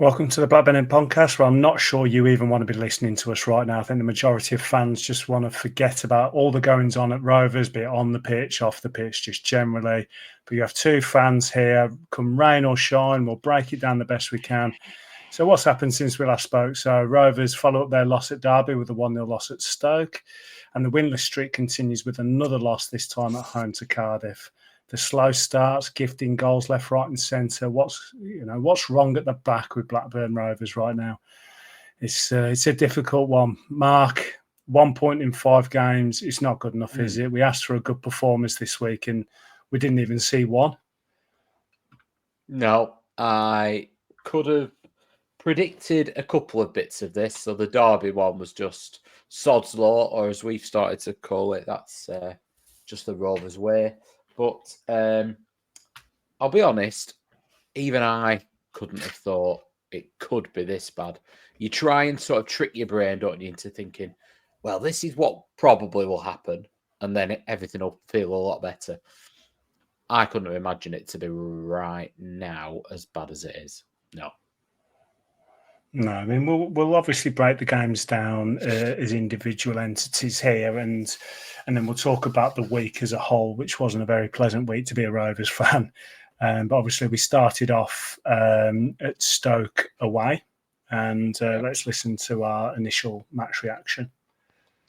Welcome to the Blackburn End Podcast, where I'm not sure you even want to be listening to us right now. I think the majority of fans just want to forget about all the goings on at Rovers, be it on the pitch, off the pitch, just generally. But you have two fans here. Come rain or shine, we'll break it down the best we can. So what's happened since we last spoke? So Rovers follow up their loss at Derby with a 1-0 loss at Stoke. And the winless streak continues with another loss, this time at home to Cardiff. The slow starts, gifting goals left, right, and centre. What's wrong at the back with Blackburn Rovers right now? It's a difficult one. Mark, 1 point in 5 games. It's not good enough, is it? We asked for a good performance this week, and we didn't even see one. No, I could have predicted a couple of bits of this. So the Derby one was just sod's law, or as we've started to call it, that's just the Rovers way. But I'll be honest, even I couldn't have thought it could be this bad. You try and sort of trick your brain, don't you, into thinking, well, this is what probably will happen, and then everything will feel a lot better. I couldn't imagine it to be right now as bad as it is. No. No, I mean, we'll obviously break the games down as individual entities here, and then we'll talk about the week as a whole, which wasn't a very pleasant week to be a Rovers fan. But obviously, we started off at Stoke away, and let's listen to our initial match reaction.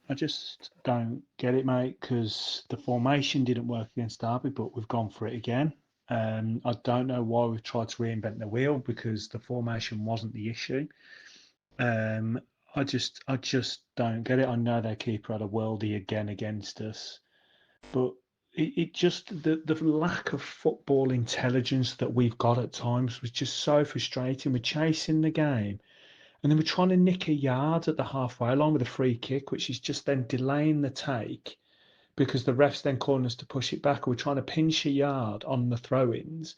I just don't get it, mate, because the formation didn't work against Derby, but we've gone for it again. I don't know why we've tried to reinvent the wheel, because the formation wasn't the issue. I just don't get it. I know their keeper had a worldie again against us, but it just the lack of football intelligence that we've got at times was just so frustrating. We're chasing the game, and then we're trying to nick a yard at the halfway line with a free kick, which is just then delaying the take, because the ref's then calling us to push it back, or we're trying to pinch a yard on the throw-ins.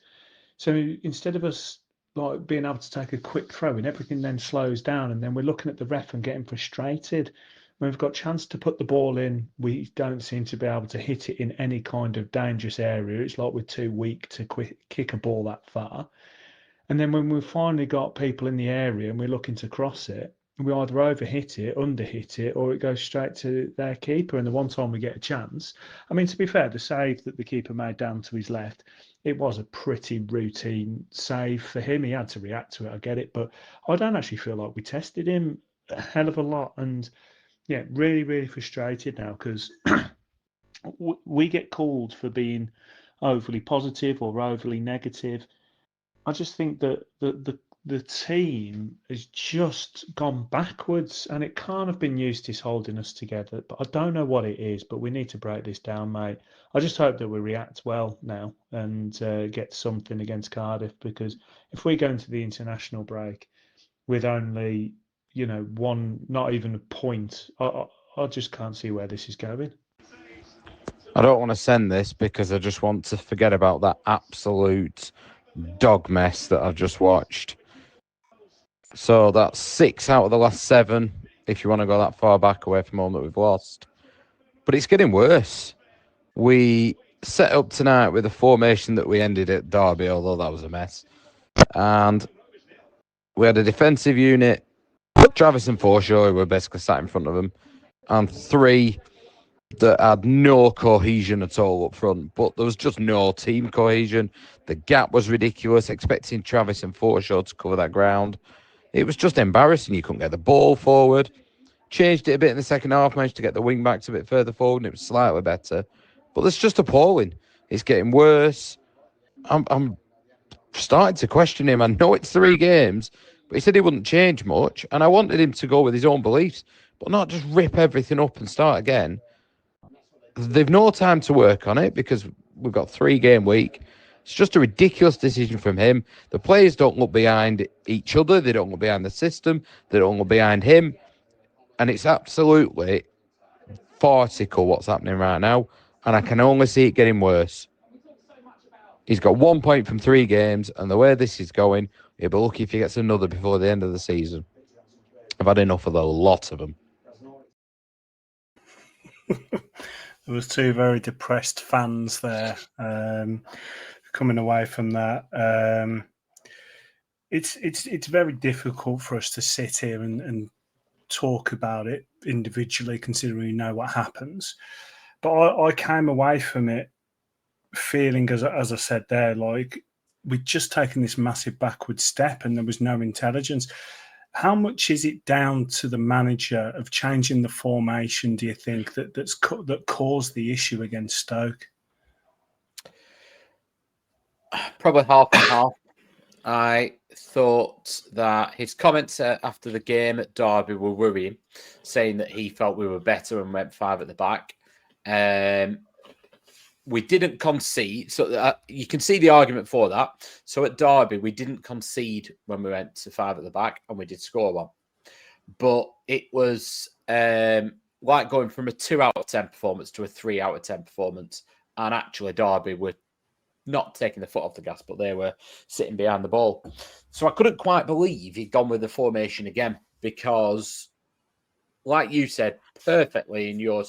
So instead of us like being able to take a quick throw-in, everything then slows down, and then we're looking at the ref and getting frustrated. When we've got a chance to put the ball in, we don't seem to be able to hit it in any kind of dangerous area. It's like we're too weak to kick a ball that far. And then when we've finally got people in the area and we're looking to cross it, we either overhit it, underhit it, or it goes straight to their keeper. And the one time we get a chance, I mean, to be fair, the save that the keeper made down to his left, it was a pretty routine save for him. He had to react to it, I get it. But I don't actually feel like we tested him a hell of a lot. And yeah, really, really frustrated now, because we get called for being overly positive or overly negative. I just think that the team has just gone backwards, and it can't have been Eustace holding us together. But I don't know what it is, but we need to break this down, mate. I just hope that we react well now and get something against Cardiff, because if we go into the international break with only, one, not even a point, I just can't see where this is going. I don't want to send this because I just want to forget about that absolute dog mess that I've just watched. So that's 6 out of the last 7, if you want to go that far back away from home, that we've lost. But it's getting worse. We set up tonight with a formation that we ended at Derby, although that was a mess. And we had a defensive unit, Travis and Forshaw, who were basically sat in front of them, and 3 that had no cohesion at all up front. But there was just no team cohesion. The gap was ridiculous, expecting Travis and Forshaw to cover that ground. It was just embarrassing. You couldn't get the ball forward. Changed it a bit in the second half, managed to get the wing backs a bit further forward, and it was slightly better. But it's just appalling. It's getting worse. I'm starting to question him. I know it's 3 games, but he said he wouldn't change much, and I wanted him to go with his own beliefs, but not just rip everything up and start again. They've no time to work on it because we've got 3-game week. It's just a ridiculous decision from him. The players don't look behind each other. They don't look behind the system. They don't look behind him. And it's absolutely farcical what's happening right now. And I can only see it getting worse. He's got 1 point from 3 games. And the way this is going, he'll be lucky if he gets another before the end of the season. I've had enough of the lot of them. There was 2 very depressed fans there coming away from that. it's very difficult for us to sit here and talk about it individually, considering we know what happens. But I came away from it feeling, as I said there, like we'd just taken this massive backward step and there was no intelligence. How much is it down to the manager of changing the formation, do you think, that caused the issue against Stoke? Probably half and half. I thought that his comments after the game at Derby were worrying, saying that he felt we were better and went 5 at the back. We didn't concede, so you can see the argument for that. So at Derby, we didn't concede when we went to 5 at the back, and we did score 1. But it was like going from a 2 out of 10 performance to a 3 out of 10 performance. And actually, Derby were not taking the foot off the gas, but they were sitting behind the ball. So I couldn't quite believe he'd gone with the formation again, because, like you said perfectly in your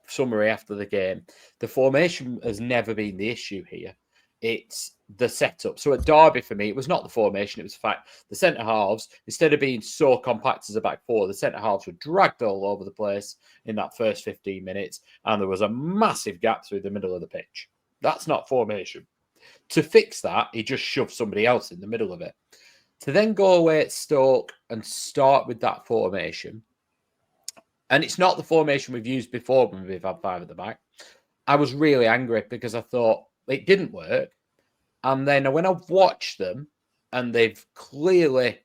summary after the game, the formation has never been the issue here. It's the setup. So at Derby, for me, it was not the formation. It was the fact the centre-halves, instead of being so compact as a back four, the centre-halves were dragged all over the place in that first 15 minutes, and there was a massive gap through the middle of the pitch. That's not formation. To fix that, he just shoved somebody else in the middle of it. To then go away at Stoke and start with that formation, and it's not the formation we've used before when we've had 5 at the back, I was really angry because I thought it didn't work. And then when I've watched them, and they've clearly,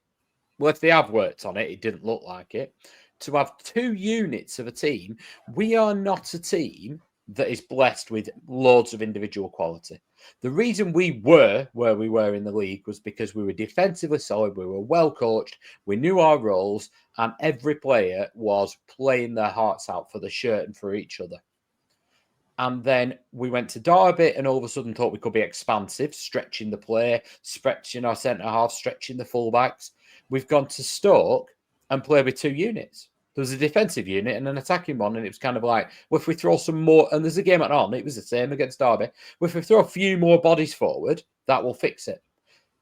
well, if they have worked on it, it didn't look like it. To have 2 units of a team, we are not a team that is blessed with loads of individual quality. The reason we were where we were in the league was because we were defensively solid, we were well coached, we knew our roles, and every player was playing their hearts out for the shirt and for each other. And then we went to Derby and all of a sudden thought we could be expansive, stretching the play, stretching our centre-half, stretching the fullbacks. We've gone to Stoke and played with 2 units. There was a defensive unit and an attacking one, and it was kind of like, well, if we throw some more, and there's a game on, it was the same against Derby. Well, if we throw a few more bodies forward, that will fix it.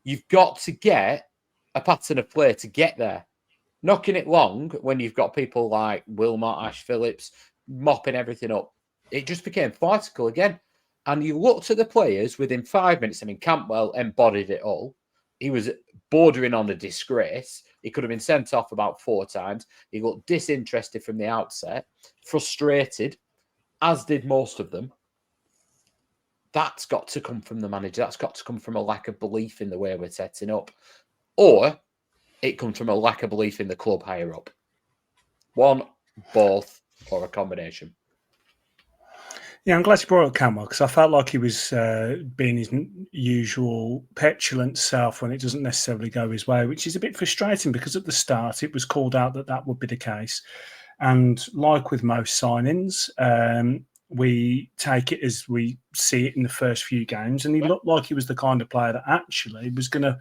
You've got to get a pattern of play to get there. Knocking it long when you've got people like Wilmot, Ash Phillips, mopping everything up, it just became vertical again. And you looked at the players within 5 minutes. I mean, Campbell embodied it all. He was bordering on a disgrace. He could have been sent off about 4 times. He looked disinterested from the outset, frustrated, as did most of them. That's got to come from the manager. That's got to come from a lack of belief in the way we're setting up. Or it comes from a lack of belief in the club higher up. One, both, or a combination. Yeah, I'm glad you brought up Campbell, because I felt like he was being his usual petulant self when it doesn't necessarily go his way, which is a bit frustrating because at the start it was called out that that would be the case. And like with most signings, we take it as we see it in the first few games. And he looked like he was the kind of player that actually was going to,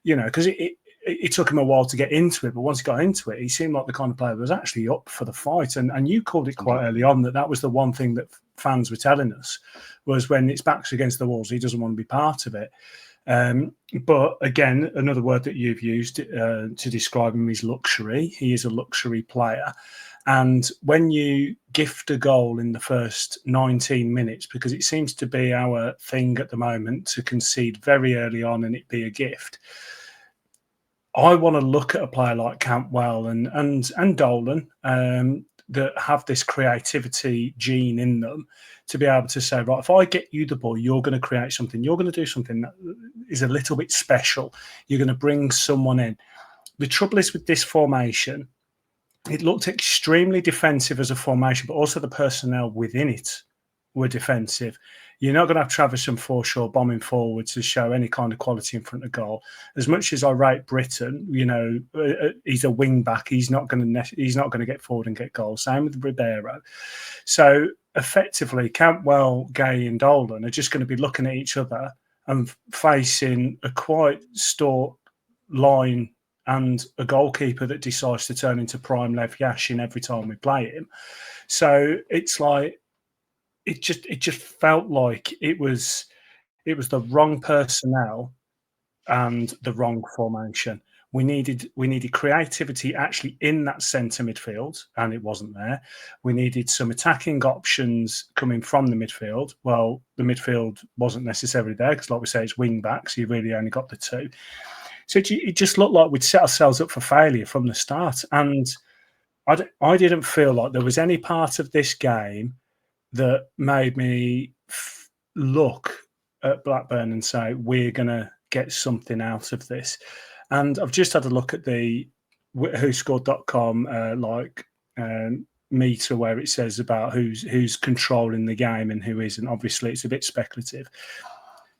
because it took him a while to get into it, but once he got into it, he seemed like the kind of player that was actually up for the fight. And you called it quite early on that was the one thing that fans were telling us, was when it's backs against the walls, he doesn't want to be part of it. But again, another word that you've used to describe him is luxury. He is a luxury player. And when you gift a goal in the first 19 minutes, because it seems to be our thing at the moment to concede very early on and it be a gift, I want to look at a player like Campbell and Dolan that have this creativity gene in them to be able to say, right, if I get you the ball, you're going to create something. You're going to do something that is a little bit special. You're going to bring someone in. The trouble is with this formation, it looked extremely defensive as a formation, but also the personnel within it were defensive. You're not going to have Travis and Forshaw bombing forward to show any kind of quality in front of goal. As much as I rate Britton, he's a wing back. He's not going to get forward and get goals. Same with Ribeiro. So effectively, Campbell, Gay, and Dolan are just going to be looking at each other and facing a quite stout line and a goalkeeper that decides to turn into prime Lev Yashin every time we play him. So it's like, it just felt like it was the wrong personnel and the wrong formation. We needed creativity actually in that centre midfield, and it wasn't there. We needed some attacking options coming from the midfield. Well, the midfield wasn't necessarily there because, like we say, it's wing backs. So you really only got the two. So it just looked like we'd set ourselves up for failure from the start. And I didn't feel like there was any part of this game that made me look at Blackburn and say, we're going to get something out of this. And I've just had a look at the whoscored.com meter where it says about who's controlling the game and who isn't. Obviously, it's a bit speculative.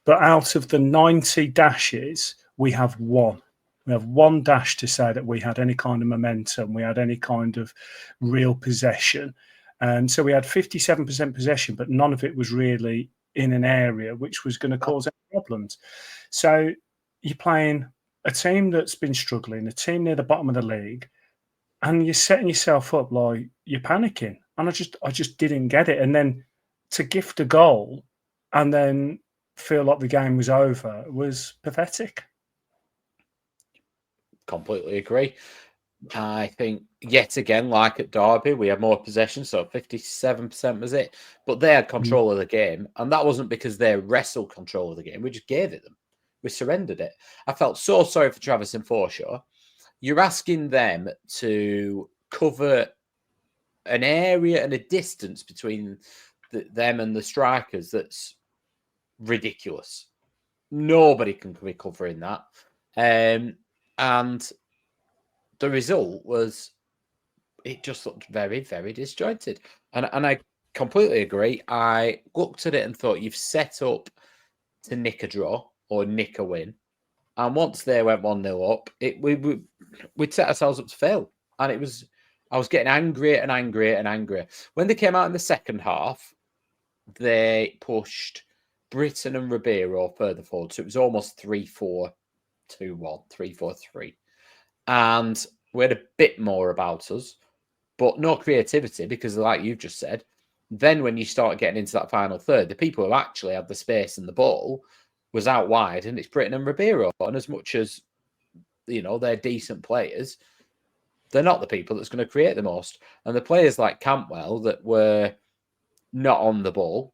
But out of the 90 dashes, we have one. We have one dash to say that we had any kind of momentum. We had any kind of real possession. And so we had 57% possession, but none of it was really in an area which was going to cause any problems. So you're playing a team that's been struggling, a team near the bottom of the league, and you're setting yourself up like you're panicking. And I just didn't get it. And then to gift a goal and then feel like the game was over was pathetic. Completely agree. I think, yet again, like at Derby, we had more possession, so 57% was it. But they had control of the game, and that wasn't because they wrestled control of the game. We just gave it them. We surrendered it. I felt so sorry for Travis and Forshaw. You're asking them to cover an area and a distance between them and the strikers that's ridiculous. Nobody can be covering that. And the result was it just looked very, very disjointed. And I completely agree. I looked at it and thought you've set up to nick a draw or nick a win. And once they went 1-0 up, we'd set ourselves up to fail. And I was getting angrier and angrier and angrier. When they came out in the second half, they pushed Britton and Ribeiro further forward. So it was almost 3-4-2-1, 3-4-3. And we had a bit more about us, but no creativity because, like you've just said, then when you start getting into that final third, the people who actually had the space and the ball was out wide, and it's Britton and Ribeiro. And as much as, they're decent players, they're not the people that's going to create the most. And the players like Cantwell that were not on the ball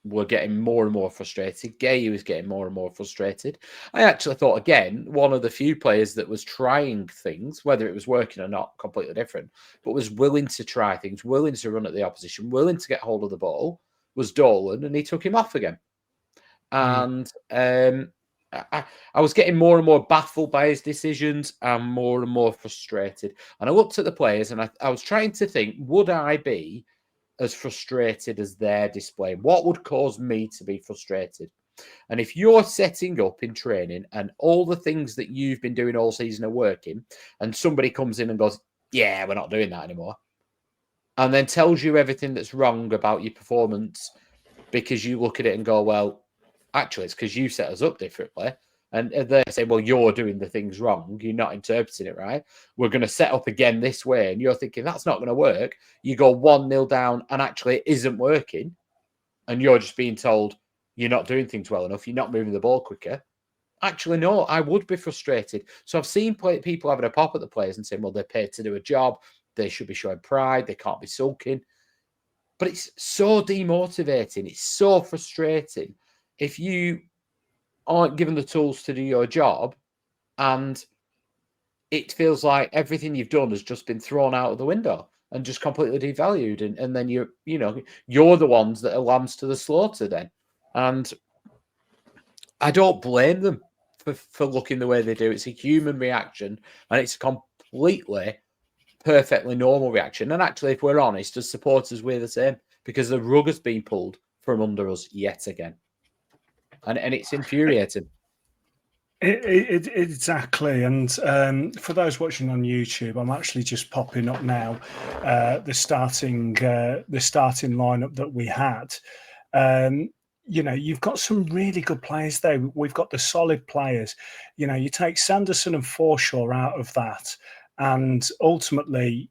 were getting more and more frustrated. Gay was getting more and more frustrated. I actually thought, again, one of the few players that was trying things, whether it was working or not, completely different, but was willing to try things, willing to run at the opposition, willing to get hold of the ball, was Dolan, and he took him off again. And I was getting more and more baffled by his decisions and more frustrated. And I looked at the players and I was trying to think, would I be as frustrated as their display? What would cause me to be frustrated? And if you're setting up in training and all the things that you've been doing all season are working, and somebody comes in and goes, yeah, we're not doing that anymore, and then tells you everything that's wrong about your performance because you look at it and go, well, actually, it's because you set us up differently. And they say, well, you're doing the things wrong. You're not interpreting it right. We're going to set up again this way. And you're thinking, that's not going to work. You go 1-0 down and actually it isn't working. And you're just being told you're not doing things well enough. You're not moving the ball quicker. Actually, no, I would be frustrated. So I've seen people having a pop at the players and saying, well, they're paid to do a job. They should be showing pride. They can't be sulking. But it's so demotivating. It's so frustrating. If you aren't given the tools to do your job and it feels like everything you've done has just been thrown out of the window and just completely devalued, and then you're the ones that are lambs to the slaughter then. And I don't blame them for looking the way they do. It's a human reaction and it's a completely perfectly normal reaction. And actually, if we're honest, as supporters, we're the same because the rug has been pulled from under us yet again. And it's infuriating. Exactly. And for those watching on YouTube, I'm actually just popping up now the starting lineup that we had. You've got some really good players there. We've got the solid players. You take Sanderson and Forshaw out of that, and ultimately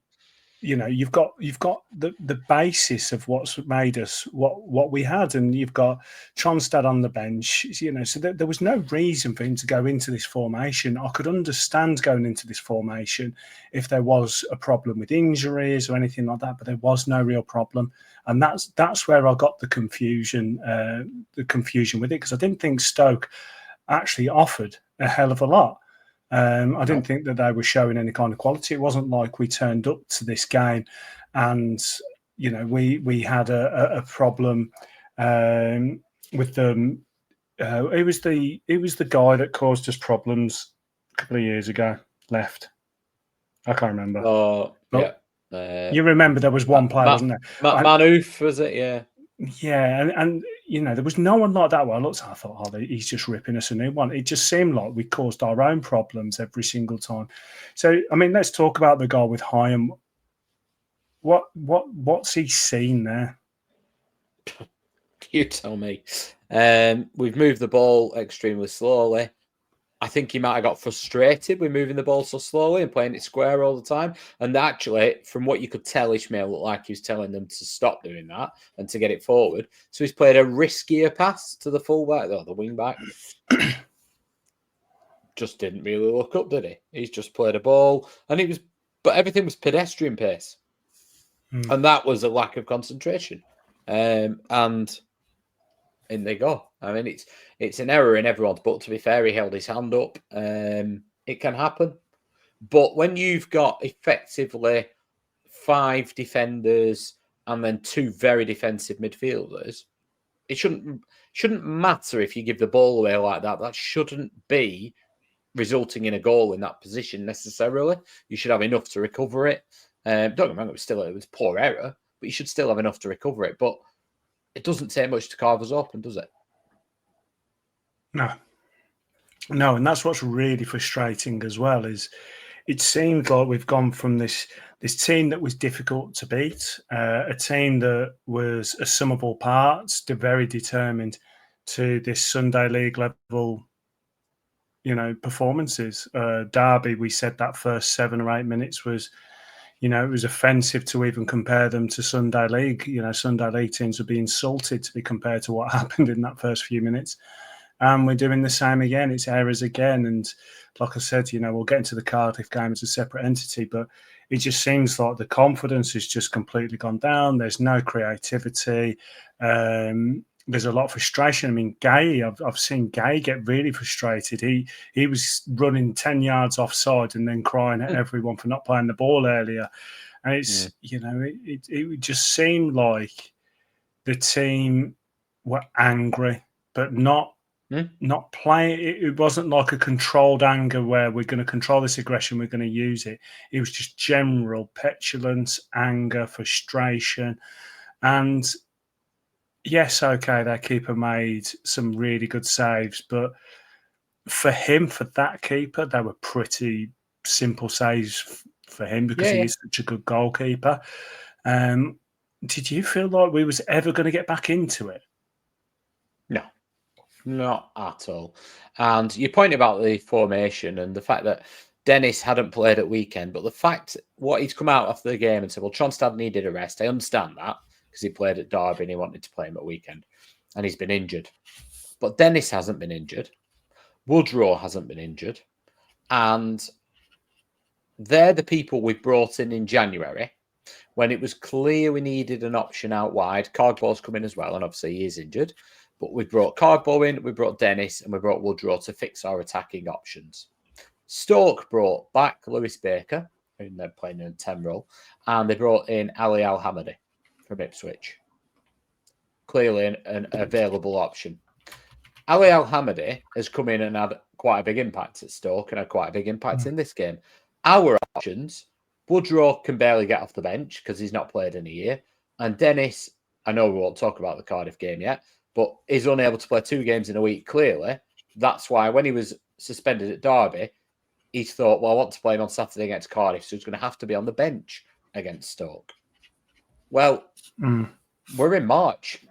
you've got the basis of what's made us what we had, and you've got Tronstad on the bench. So there was no reason for him to go into this formation. I could understand going into this formation if there was a problem with injuries or anything like that, but there was no real problem, and that's where I got the confusion with it, because I didn't think Stoke actually offered a hell of a lot. I didn't think that they were showing any kind of quality. It wasn't like we turned up to this game and, we had a problem with them. It was the guy that caused us problems a couple of years ago, left. I can't remember. Oh, yeah. Yeah. You remember there was one player, wasn't there? Manoof, was it? Yeah. Yeah, and there was no one like that. Well, I looked at, I thought, he's just ripping us a new one. It just seemed like we caused our own problems every single time. So, I mean, let's talk about the goal with Hyam. What's he seen there? You tell me. We've moved the ball extremely slowly. I think he might have got frustrated with moving the ball so slowly and playing it square all the time. And actually, from what you could tell, Ismael looked like he was telling them to stop doing that and to get it forward. So he's played a riskier pass to the fullback, or the wing back. Just didn't really look up, did he? He's just played a ball, but everything was pedestrian pace, and that was a lack of concentration. And in they go. I mean, it's an error in everyone's book. To be fair, he held his hand up. It can happen. But when you've got effectively 5 defenders and then 2 very defensive midfielders, it shouldn't matter if you give the ball away like that. That shouldn't be resulting in a goal in that position necessarily. You should have enough to recover it. Don't get me wrong, it was poor error, but you should still have enough to recover it. But it doesn't take much to carve us open, does it? No, and that's what's really frustrating as well. Is it seemed like we've gone from this team that was difficult to beat, a team that was a sum of all parts, very determined, to this Sunday League level, performances. Derby, we said that first 7 or 8 minutes was, it was offensive to even compare them to Sunday League. Sunday League teams would be insulted to be compared to what happened in that first few minutes. And we're doing the same again. It's errors again. And like I said, we'll get into the Cardiff game as a separate entity, but it just seems like the confidence has just completely gone down. There's no creativity. There's a lot of frustration. I mean, Gay, I've seen Gay get really frustrated. He was running 10 yards offside and then crying at everyone for not playing the ball earlier. And it's, it just seemed like the team were angry, but not playing. It wasn't like a controlled anger where we're going to control this aggression, we're going to use it. It was just general petulance, anger, frustration. And yes, okay, their keeper made some really good saves, but for that keeper, they were pretty simple saves for him because he is such a good goalkeeper. Did you feel like we was ever going to get back into it? No. Not at all. And you point about the formation and the fact that Dennis hadn't played at weekend, but the fact what he's come out after the game and said, well, Tronstad needed a rest. I understand that because he played at Derby and he wanted to play him at weekend and he's been injured. But Dennis hasn't been injured. Woodrow hasn't been injured. And they're the people we brought in January when it was clear we needed an option out wide. Cardboard's come in as well, and obviously he is injured. But we brought Cardboard in, we brought Dennis, and we brought Woodrow to fix our attacking options. Stoke brought back Lewis Baker, who they're playing in a 10 role, and they brought in Ali Al-Hamadi from Ipswich. Clearly an available option. Ali Al-Hamadi has come in and had quite a big impact at Stoke and had quite a big impact in this game. Our options, Woodrow can barely get off the bench because he's not played in a year. And Dennis, I know we won't talk about the Cardiff game yet, but is unable to play 2 games in a week, clearly. That's why when he was suspended at Derby, he thought, well, I want to play him on Saturday against Cardiff, so he's going to have to be on the bench against Stoke. Well, we're in March.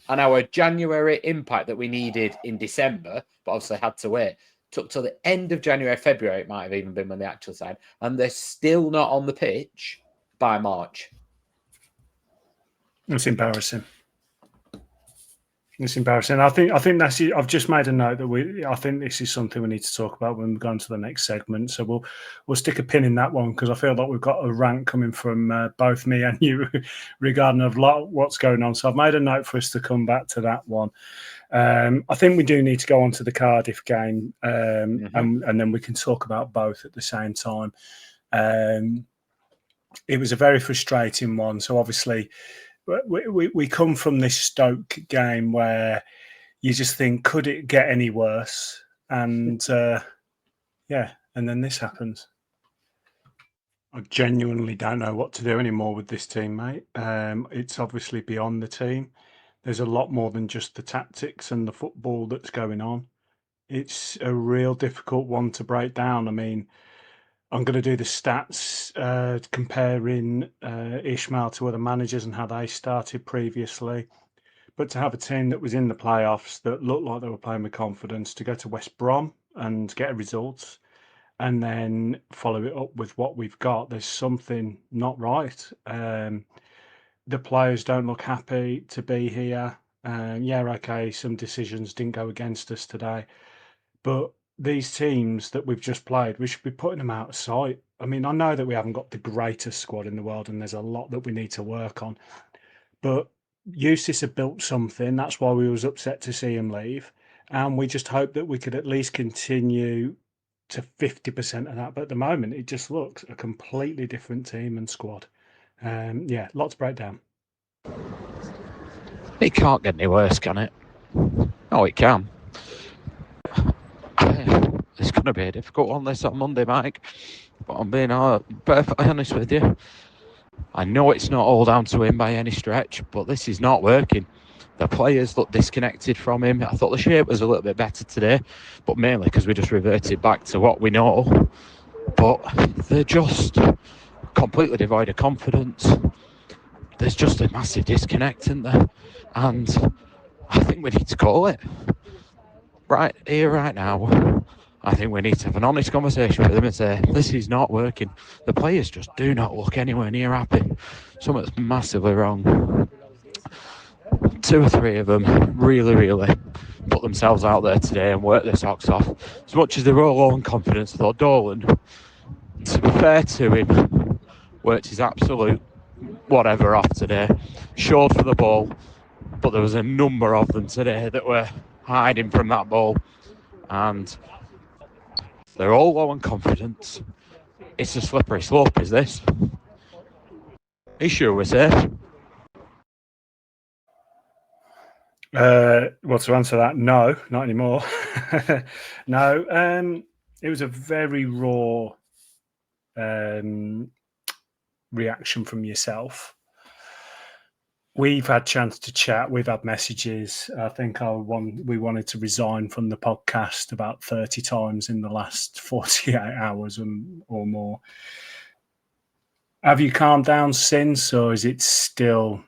And our January impact that we needed in December, but obviously had to wait, took till the end of January, February, it might have even been when they actually signed, and they're still not on the pitch by March. It's embarrassing. It's embarrassing. I think that's it. I've just made a note that I think this is something we need to talk about when we go on to the next segment. So we'll stick a pin in that one because I feel like we've got a rant coming from both me and you regarding what's going on. So I've made a note for us to come back to that one. I think we do need to go on to the Cardiff game, and then we can talk about both at the same time. It was a very frustrating one. So obviously, we come from this Stoke game where you just think, could it get any worse? And and then this happens. I genuinely don't know what to do anymore with this team, mate. It's obviously beyond the team. There's a lot more than just the tactics and the football that's going on. It's a real difficult one to break down. I mean, I'm going to do the stats comparing Ismael to other managers and how they started previously. But to have a team that was in the playoffs that looked like they were playing with confidence, to go to West Brom and get a result and then follow it up with what we've got, there's something not right. The players don't look happy to be here. Okay, some decisions didn't go against us today. But these teams that we've just played, we should be putting them out of sight. I mean, I know that we haven't got the greatest squad in the world and there's a lot that we need to work on. But Eustace had built something. That's why we was upset to see him leave. And we just hope that we could at least continue to 50% of that. But at the moment, it just looks a completely different team and squad. Lots to break down. It can't get any worse, can it? Oh, it can. It's going to be a difficult one this on Monday, Mike. But I'm being perfectly honest with you. I know it's not all down to him by any stretch, but this is not working. The players look disconnected from him. I thought the shape was a little bit better today, but mainly because we just reverted back to what we know. But they're just completely devoid of confidence. There's just a massive disconnect in there. And I think we need to call it. Right here, right now. I think we need to have an honest conversation with them and say, this is not working. The players just do not look anywhere near happy. Something's massively wrong. 2 or 3 of them really, really put themselves out there today and worked their socks off. As much as they were all low on confidence, I thought Dolan, to be fair to him, worked his absolute whatever off today. Showed for the ball, but there was a number of them today that were hiding from that ball. And they're all low on confidence. It's a slippery slope, is this? Are you sure we're safe? Well, to answer that, no, not anymore. No, it was a very raw reaction from yourself. We've had chance to chat. We've had messages. I think we wanted to resign from the podcast about 30 times in the last 48 hours or more. Have you calmed down since, or is it still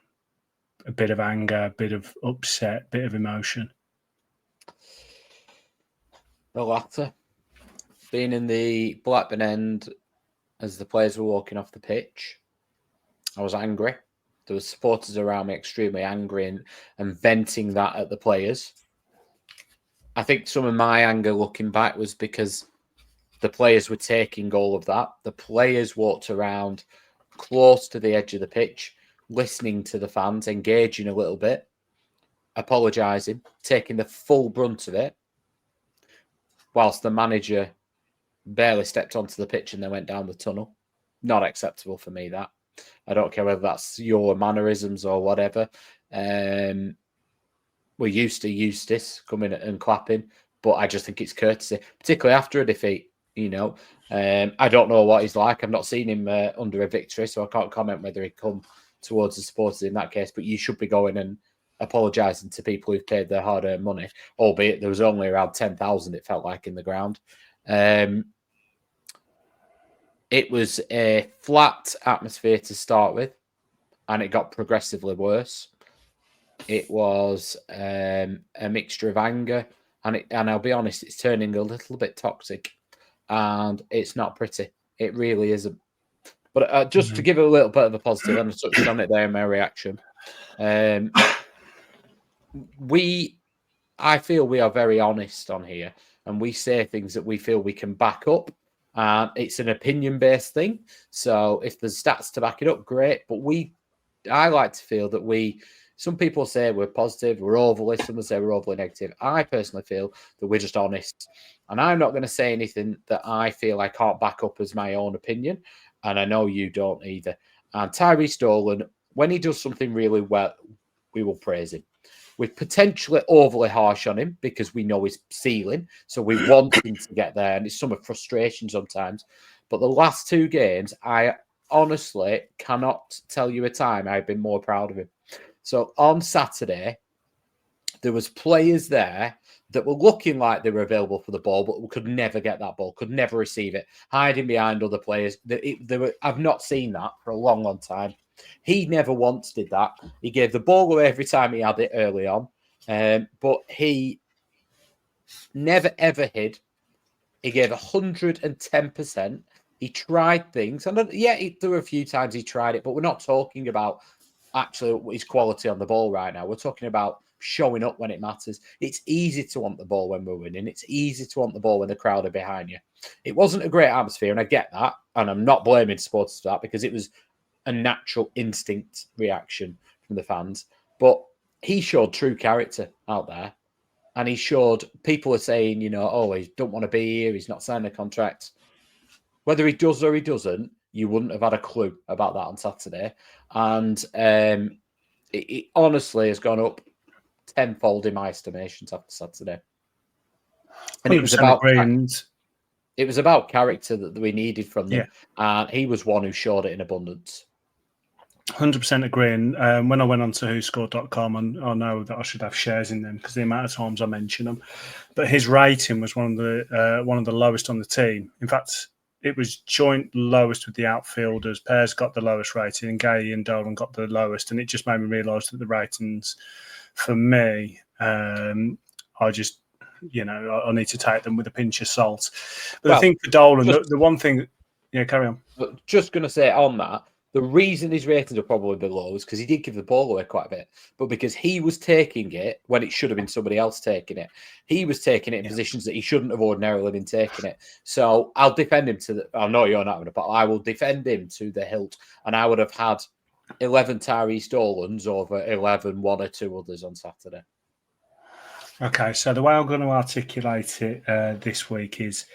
a bit of anger, a bit of upset, a bit of emotion? The latter. Being in the Blackburn End as the players were walking off the pitch, I was angry. There were supporters around me extremely angry and venting that at the players. I think some of my anger looking back was because the players were taking all of that. The players walked around close to the edge of the pitch, listening to the fans, engaging a little bit, apologising, taking the full brunt of it, whilst the manager barely stepped onto the pitch and then went down the tunnel. Not acceptable for me, that. I don't care whether that's your mannerisms or whatever. We're used to Eustace coming and clapping, but I just think it's courtesy, particularly after a defeat. I don't know what he's like. I've not seen him under a victory, so I can't comment whether he'd come towards the supporters in that case. But you should be going and apologising to people who've paid their hard-earned money, albeit there was only around 10,000, it felt like, in the ground. It was a flat atmosphere to start with, and it got progressively worse. It was a mixture of anger, and I'll be honest, it's turning a little bit toxic, and it's not pretty. It really isn't. But just to give it a little bit of a positive, and I touched on it there in my reaction, I feel we are very honest on here, and we say things that we feel we can back up. It's an opinion-based thing, so if there's stats to back it up, great. But I like to feel that some people say we're positive, we're overly, some will say we're overly negative. I personally feel that we're just honest, and I'm not going to say anything that I feel I can't back up as my own opinion, and I know you don't either. And Tyree Stolen, when he does something really well, we will praise him. We're potentially overly harsh on him because we know his ceiling. So we want him to get there. And it's some of frustration sometimes. But the last 2 games, I honestly cannot tell you a time I've been more proud of him. So on Saturday, there was players there that were looking like they were available for the ball, but could never get that ball, could never receive it, hiding behind other players. I've not seen that for a long, long time. He never once did that. He gave the ball away every time he had it early on, but he never, ever hid. He gave 110%. He tried things. And there were a few times he tried it, but we're not talking about actually his quality on the ball right now. We're talking about showing up when it matters. It's easy to want the ball when we're winning. It's easy to want the ball when the crowd are behind you. It wasn't a great atmosphere, and I get that. And I'm not blaming supporters for that because it was a natural instinct reaction from the fans. But he showed true character out there. And he showed, people are saying, he don't want to be here. He's not signed a contract. Whether he does or he doesn't, you wouldn't have had a clue about that on Saturday. And it honestly has gone up tenfold in my estimations after Saturday. And it was about character that we needed from them. Yeah. And he was one who showed it in abundance. 100% agreeing. When I went on to whoscored.com, and I know that I should have shares in them because the amount of times I mention them, but his rating was one of the lowest on the team. In fact, it was joint lowest with the outfielders. Pears got the lowest rating, and Gay and Dolan got the lowest, and it just made me realise that the ratings for me, I just, I need to take them with a pinch of salt. But I think for Dolan, the one thing, carry on. But just going to say on that, the reason his ratings are probably below is because he did give the ball away quite a bit, but because he was taking it when it should have been somebody else taking it. He was taking it in positions that he shouldn't have ordinarily been taking it. So I'll defend him I know you're not going to, but I will defend him to the hilt. And I would have had 11 Tyree Stolens over 11 one or two others on Saturday. Okay, so the way I'm going to articulate it this week is,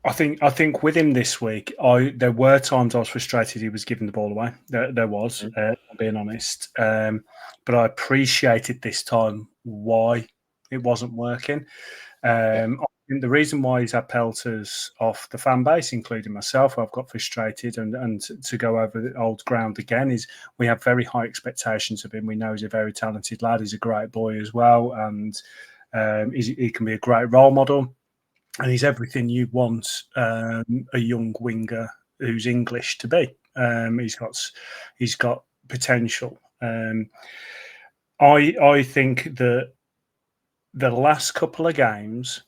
I think with him this week, there were times I was frustrated he was giving the ball away. There was, being honest. But I appreciated this time why it wasn't working. I think the reason why he's had pelters off the fan base, including myself, I've got frustrated, and to go over the old ground again, is we have very high expectations of him. We know he's a very talented lad. He's a great boy as well, and he can be a great role model. And he's everything you want a young winger who's English to be. He's got potential. I think that the last couple of games,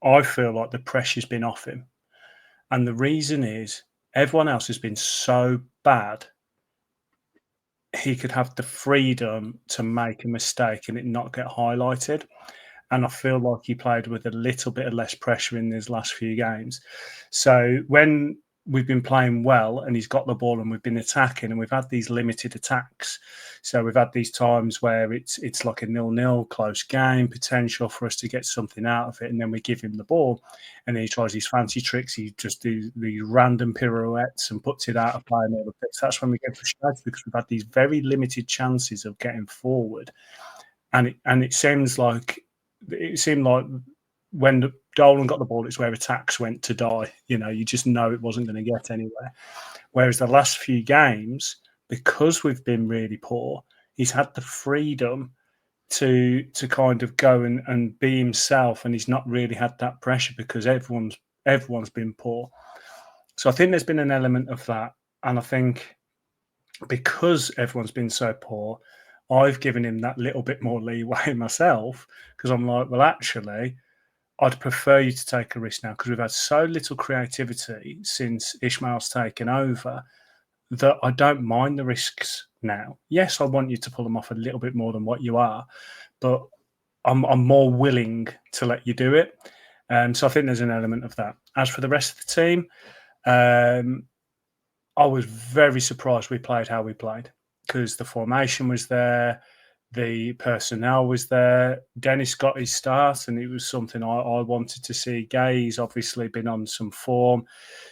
I feel like the pressure's been off him, and the reason is everyone else has been so bad. He could have the freedom to make a mistake and it not get highlighted. And I feel like he played with a little bit of less pressure in his last few games. So when we've been playing well and he's got the ball and we've been attacking and we've had these limited attacks. So we've had these times where it's like a 0-0 close game, potential for us to get something out of it. And then we give him the ball and then he tries these fancy tricks. He just does these random pirouettes and puts it out of play and all the picks. That's when we get frustrated because we've had these very limited chances of getting forward. And it seemed like when Dolan got the ball, it's where attacks went to die. You just know it wasn't going to get anywhere. Whereas the last few games, because we've been really poor, he's had the freedom to kind of go and be himself, and he's not really had that pressure because everyone's been poor. So I think there's been an element of that, and I think because everyone's been so poor, I've given him that little bit more leeway myself because I'm like, well, actually, I'd prefer you to take a risk now because we've had so little creativity since Ismael's taken over that I don't mind the risks now. Yes, I want you to pull them off a little bit more than what you are, but I'm more willing to let you do it. So I think there's an element of that. As for the rest of the team, I was very surprised we played how we played because the formation was there, the personnel was there. Dennis got his start, and it was something I wanted to see. Gay's obviously been on some form.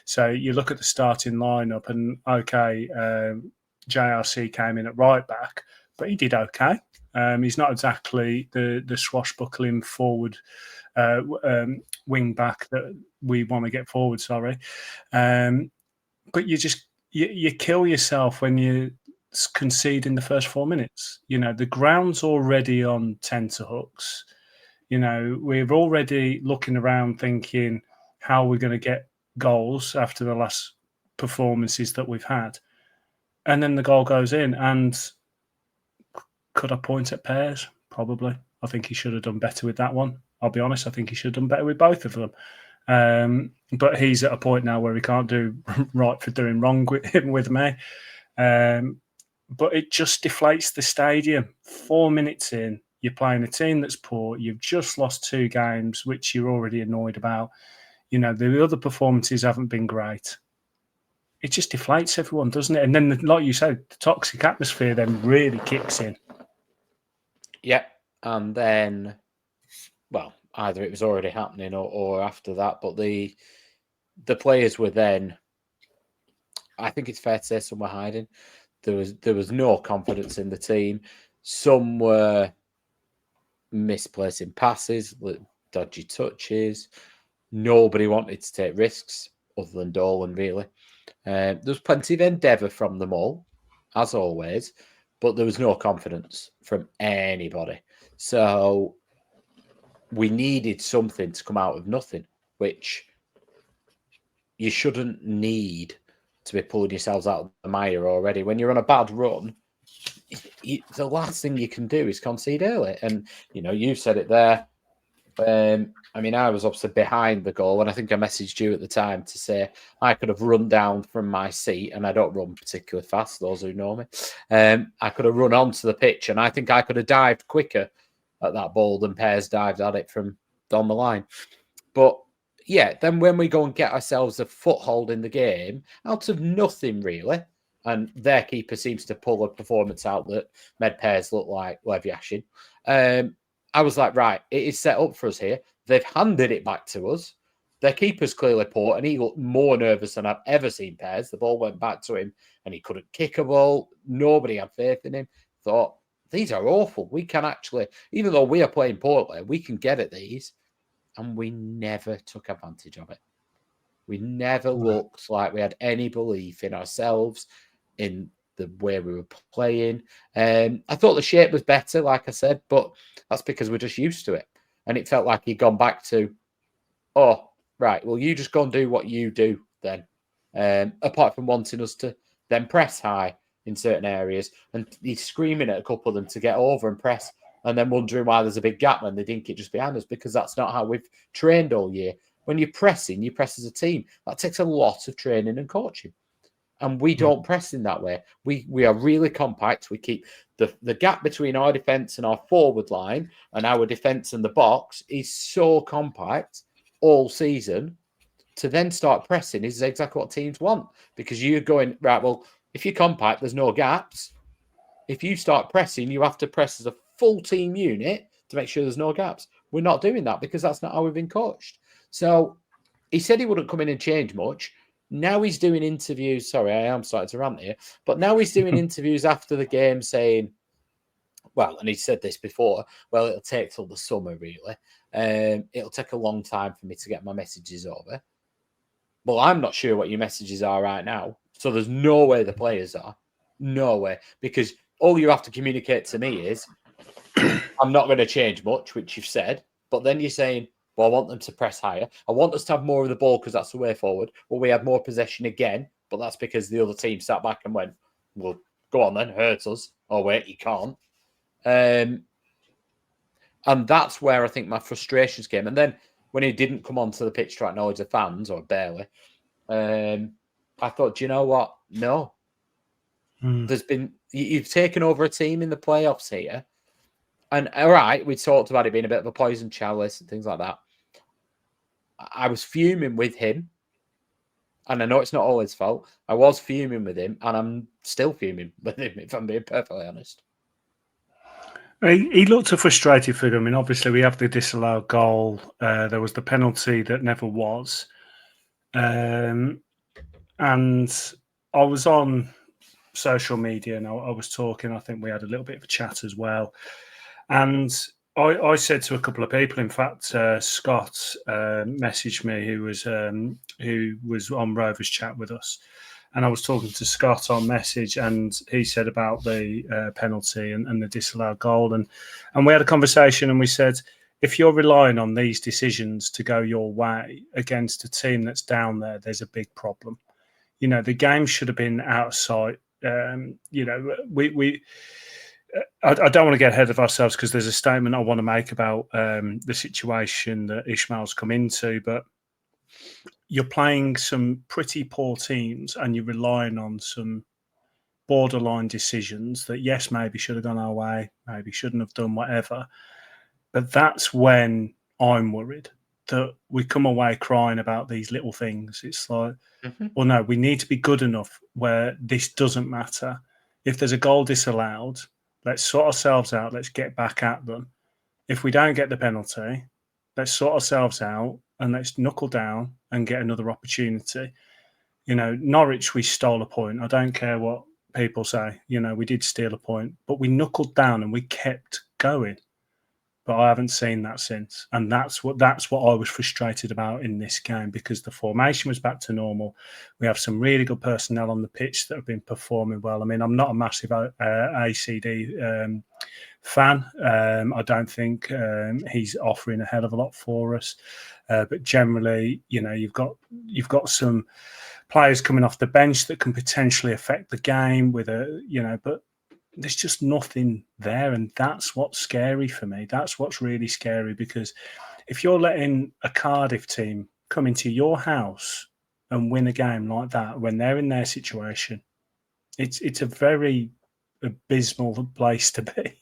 So you look at the starting lineup, and okay, JRC came in at right back, but he did okay. He's not exactly the swashbuckling forward wing back that we want to get forward, sorry. But you kill yourself when you concede in the first 4 minutes. You know, the ground's already on tenterhooks. You know, we're already looking around thinking how we're going to get goals after the last performances that we've had. And then the goal goes in, and could I point at Pears? Probably. I think he should have done better with that one. I'll be honest, I think he should have done better with both of them. But he's at a point now where he can't do right for doing wrong with me. But it just deflates the stadium. 4 minutes in, you're playing a team that's poor. You've just lost 2 games, which you're already annoyed about. You know, the other performances haven't been great. It just deflates everyone, doesn't it? And then, like you said, the toxic atmosphere then really kicks in. Yeah. And then, well, either it was already happening or after that, but the players were then, I think it's fair to say, some were hiding. There was no confidence in the team. Some were misplacing passes, dodgy touches. Nobody wanted to take risks other than Dolan, really. There was plenty of endeavour from them all, as always, but there was no confidence from anybody. So we needed something to come out of nothing, which you shouldn't need to be pulling yourselves out of the mire already. When you're on a bad run, the last thing you can do is concede early. And, you know, you've said it there. I mean, I was obviously behind the goal, and I think I messaged you at the time to say I could have run down from my seat, and I don't run particularly fast, those who know me. I could have run onto the pitch, and I think I could have dived quicker at that ball than Pears dived at it from down the line. But yeah, then when we go and get ourselves a foothold in the game, out of nothing really, and their keeper seems to pull a performance out that made Pears look like Lev Yashin, I was like, right, it is set up for us here. They've handed it back to us. Their keeper's clearly poor, and he looked more nervous than I've ever seen Pears. The ball went back to him, and he couldn't kick a ball. Nobody had faith in him. Thought, these are awful. We can actually, even though we are playing poorly, we can get at these. And we never took advantage of it. We never looked like we had any belief in ourselves, in the way we were playing. I thought the shape was better, like I said, but that's because we're just used to it. And it felt like he'd gone back to, oh, right, well, you just go and do what you do then. Apart from wanting us to then press high in certain areas. And he's screaming at a couple of them to get over and press, and then wondering why there's a big gap when they dink it just behind us, because that's not how we've trained all year. When you're pressing, you press as a team. That takes a lot of training and coaching. And we don't press in that way. We are really compact. We keep the gap between our defence and our forward line and our defence and the box is so compact all season. To then start pressing is exactly what teams want, because you're going, right, well, if you're compact, there's no gaps. If you start pressing, you have to press as a full team unit to make sure there's no gaps. We're not doing that because that's not how we've been coached. So he said he wouldn't come in and change much. Now he's doing interviews. Sorry, I am starting to rant here. But now he's doing interviews after the game saying, well, and he said this before, well, it'll take till the summer, really. It'll take a long time for me to get my messages over. Well, I'm not sure what your messages are right now. So there's no way the players are. No way. Because all you have to communicate to me is, I'm not going to change much, which you've said. But then you're saying, well, I want them to press higher. I want us to have more of the ball because that's the way forward. Well, we had more possession again, but that's because the other team sat back and went, well, go on then, hurt us. Oh, wait, you can't. And that's where I think my frustrations came. And then when he didn't come onto the pitch to acknowledge the fans, or barely, I thought, do you know what? No. You've taken over a team in the playoffs here. And all right, we talked about it being a bit of a poison chalice and things like that. I was fuming with him. And I know it's not all his fault. I was fuming with him, and I'm still fuming with him, if I'm being perfectly honest. He looked a frustrated figure. I mean, obviously, we have the disallowed goal. There was the penalty that never was. And I was on social media and I was talking. I think we had a little bit of a chat as well. And I said to a couple of people, in fact, Scott messaged me, who was on Rovers Chat with us. And I was talking to Scott on message, and he said about the penalty and the disallowed goal. And we had a conversation, and we said, if you're relying on these decisions to go your way against a team that's down there, there's a big problem. You know, the game should have been out of sight. You know, I don't want to get ahead of ourselves, because there's a statement I want to make about the situation that Ismael's come into, but you're playing some pretty poor teams and you're relying on some borderline decisions that, yes, maybe should have gone our way, maybe shouldn't have done, whatever. But that's when I'm worried that we come away crying about these little things. It's like, well, no, we need to be good enough where this doesn't matter. If there's a goal disallowed, let's sort ourselves out. Let's get back at them. If we don't get the penalty, let's sort ourselves out and let's knuckle down and get another opportunity. You know, Norwich, we stole a point. I don't care what people say. You know, we did steal a point, but we knuckled down and we kept going. But I haven't seen that since. And that's what I was frustrated about in this game, because the formation was back to normal. We have some really good personnel on the pitch that have been performing well. I mean, I'm not a massive ACD fan. I don't think he's offering a hell of a lot for us. But generally, you know, you've got some players coming off the bench that can potentially affect the game with but there's just nothing there, and that's what's scary for me. That's what's really scary, because if you're letting a Cardiff team come into your house and win a game like that when they're in their situation, it's a very abysmal place to be.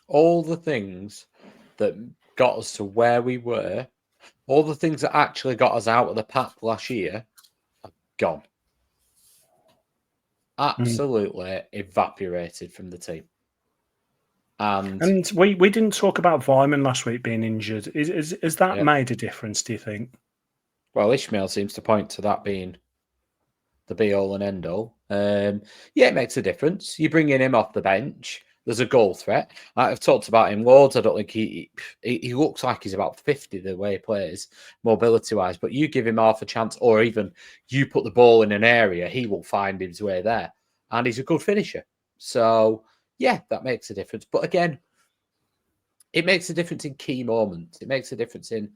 All the things that got us to where we were, all the things that actually got us out of the pack last year, are gone. Absolutely evaporated from the team. And we didn't talk about Vyman last week being injured. Is that made a difference, do you think? Well, Ismael seems to point to that being the be-all and end-all. It makes a difference. You're bringing him off the bench. There's a goal threat. I've talked about him loads. I don't think he looks like he's about 50 the way he plays, mobility-wise. But you give him half a chance, or even you put the ball in an area, he will find his way there. And he's a good finisher. So, yeah, that makes a difference. But again, it makes a difference in key moments. It makes a difference in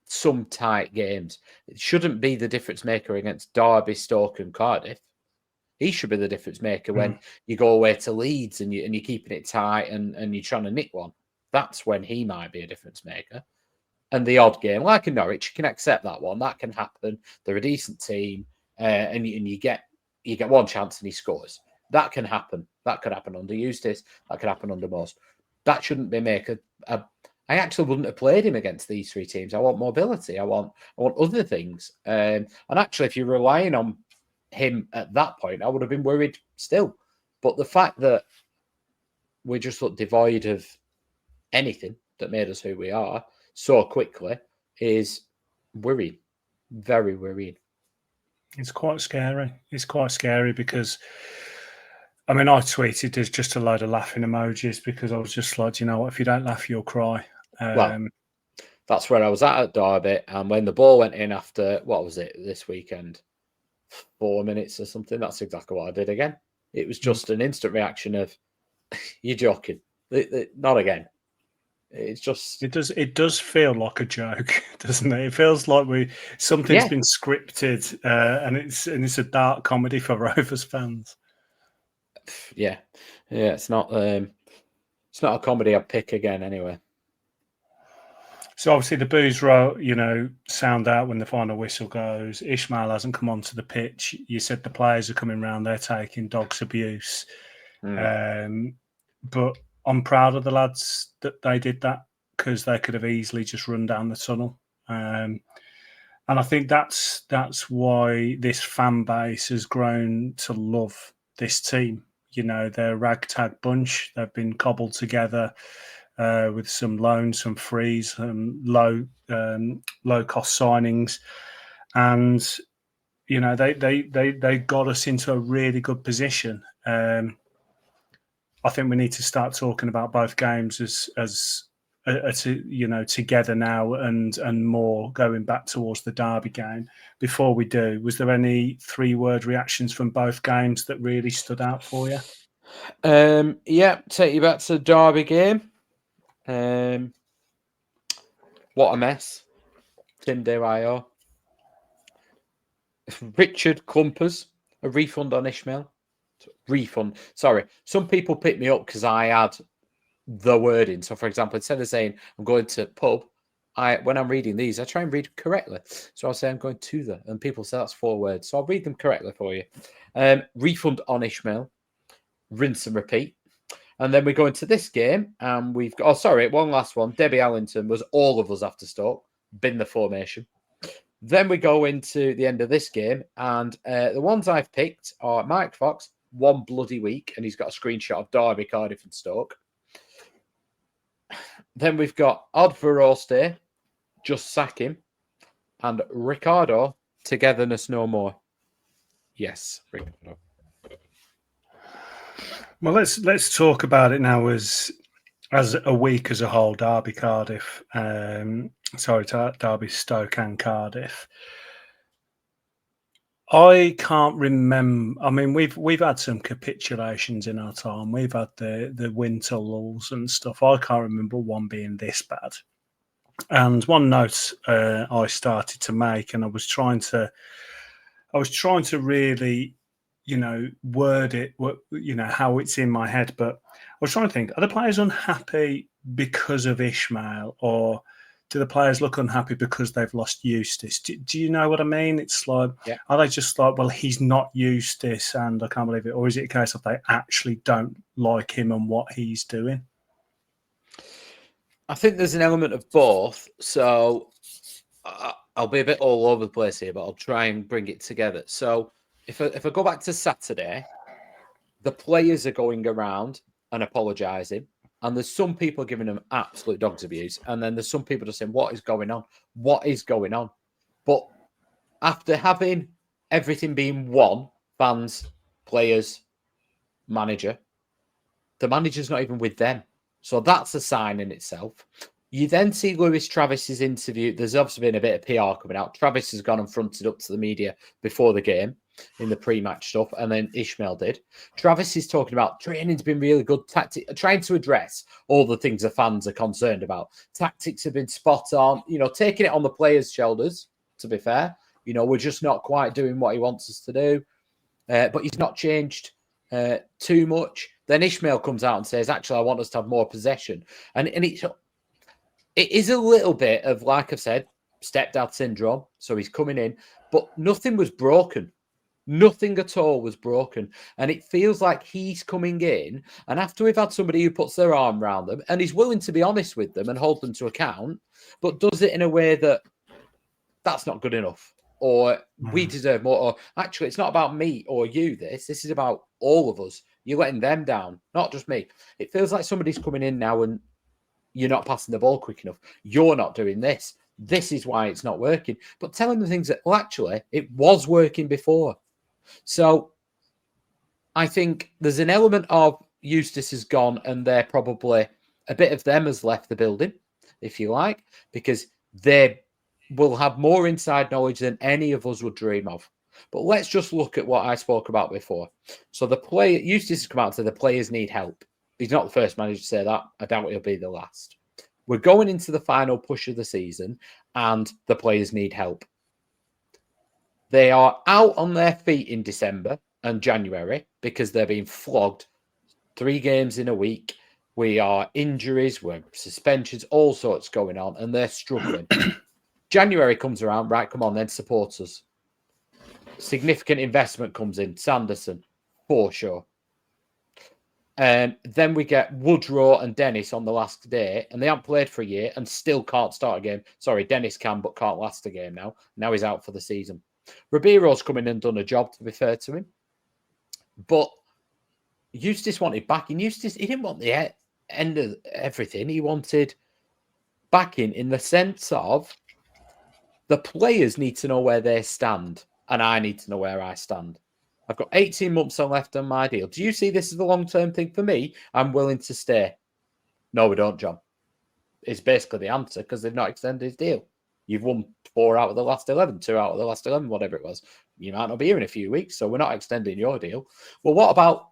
some tight games. It shouldn't be the difference maker against Derby, Stoke and Cardiff. He should be the difference maker when you go away to Leeds and you're keeping it tight and you're trying to nick one. That's when he might be a difference maker. And the odd game, like in Norwich, you can accept that one. That can happen. They're a decent team, and you get one chance and he scores. That can happen. That could happen under Eustace. That could happen under most. That shouldn't be maker. I actually wouldn't have played him against these three teams. I want mobility. I want other things. And actually, if you're relying on him at that point, I would have been worried still. But the fact that we just looked devoid of anything that made us who we are so quickly is worrying. Very worrying. It's quite scary. It's quite scary because, I mean, I tweeted there's just a load of laughing emojis because I was just like, you know what, if you don't laugh, you'll cry. Well, that's where I was at Derby. And when the ball went in after, what was it, this weekend? 4 minutes or something. That's exactly what I did again. It was just an instant reaction of, you're joking. Not again. It's just it does feel like a joke, doesn't it? It feels like something's been scripted, and it's a dark comedy for Rovers fans. Yeah. It's not a comedy I'd pick again anyway. So obviously the boos, sound out when the final whistle goes. Ismael hasn't come onto the pitch. You said the players are coming round. They're taking dog's abuse. But I'm proud of the lads that they did that, because they could have easily just run down the tunnel. And I think that's why this fan base has grown to love this team. They're a ragtag bunch. They've been cobbled together with some loans, some frees, low cost signings, and they got us into a really good position. I think we need to start talking about both games as together now, and more going back towards the Derby game. Before we do, was there any 3-word reactions from both games that really stood out for you? Take you back to the Derby game. What a mess. Tim DeRio. Richard Clumpers, a refund on Ismael. Refund. Sorry. Some people picked me up because I had the word in. So, for example, instead of saying I'm going to pub, when I'm reading these, I try and read correctly. So I'll say I'm going to the, and people say that's 4 words. So I'll read them correctly for you. Refund on Ismael. Rinse and repeat. And then we go into this game, and we've got, one last one. Debbie Allington was all of us after Stoke, bin the formation. Then we go into the end of this game, and the ones I've picked are Mike Fox, 1 bloody week, and he's got a screenshot of Derby, Cardiff, and Stoke. Then we've got Odd for Roast Day, just sack him, and Ricardo, togetherness no more. Yes, Ricardo. Well, let's talk about it now as a week as a whole. Derby, Cardiff. Derby, Stoke, and Cardiff. I can't remember. I mean, we've had some capitulations in our time. We've had the winter lulls and stuff. I can't remember one being this bad. And one note I started to make, and I was trying to really, word it, how it's in my head. But I was trying to think: are the players unhappy because of Ismael, or do the players look unhappy because they've lost Eustace? Do you know what I mean? It's like, Are they just like, well, he's not Eustace and I can't believe it? Or is it a case of they actually don't like him and what he's doing? I think there's an element of both. So I'll be a bit all over the place here, but I'll try and bring it together. So if I go back to Saturday, the players are going around and apologising. And there's some people giving them absolute dog's abuse. And then there's some people just saying, what is going on? What is going on? But after having everything being won, fans, players, manager, the manager's not even with them. So that's a sign in itself. You then see Lewis Travis's interview. There's obviously been a bit of PR coming out. Travis has gone and fronted up to the media before the game in the pre-match stuff, and then Ismael did. Travis is talking about training's been really good, trying to address all the things the fans are concerned about. Tactics have been spot on, taking it on the players' shoulders, to be fair. We're just not quite doing what he wants us to do. But he's not changed too much. Then Ismael comes out and says, actually, I want us to have more possession. And it is a little bit of, like I've said, stepdad syndrome. So he's coming in, but nothing was broken. Nothing at all was broken. And it feels like he's coming in, and after we've had somebody who puts their arm around them and is willing to be honest with them and hold them to account, but does it in a way that's not good enough, or we deserve more, or actually it's not about me or you, this is about all of us. You're letting them down, not just me. It feels like somebody's coming in now and you're not passing the ball quick enough. You're not doing this. This is why it's not working. But telling them things that, well, actually, it was working before. So I think there's an element of Eustace has gone, and they're probably a bit of them has left the building, if you like, because they will have more inside knowledge than any of us would dream of. But let's just look at what I spoke about before. So Eustace has come out and said the players need help. He's not the first manager to say that. I doubt he'll be the last. We're going into the final push of the season, and the players need help. They are out on their feet in December and January because they're being flogged 3 games in a week. We are injuries, we're suspensions, all sorts going on, and they're struggling. January comes around, right, come on then, support us. Significant investment comes in, Sanderson, for sure. Then we get Woodrow and Dennis on the last day, and they haven't played for a year and still can't start a game. Sorry, Dennis can, but can't last a game now. Now he's out for the season. Ribeiro's come in and done a job, to be fair to him. But Eustace wanted backing. Eustace, he didn't want the end of everything. He wanted backing in the sense of the players need to know where they stand, and I need to know where I stand. I've got 18 months left on my deal. Do you see this as a long-term thing for me? I'm willing to stay. No, we don't, John. It's basically the answer because they've not extended his deal. You've won 4 out of the last 11, 2 out of the last 11, whatever it was. You might not be here in a few weeks, so we're not extending your deal. Well, what about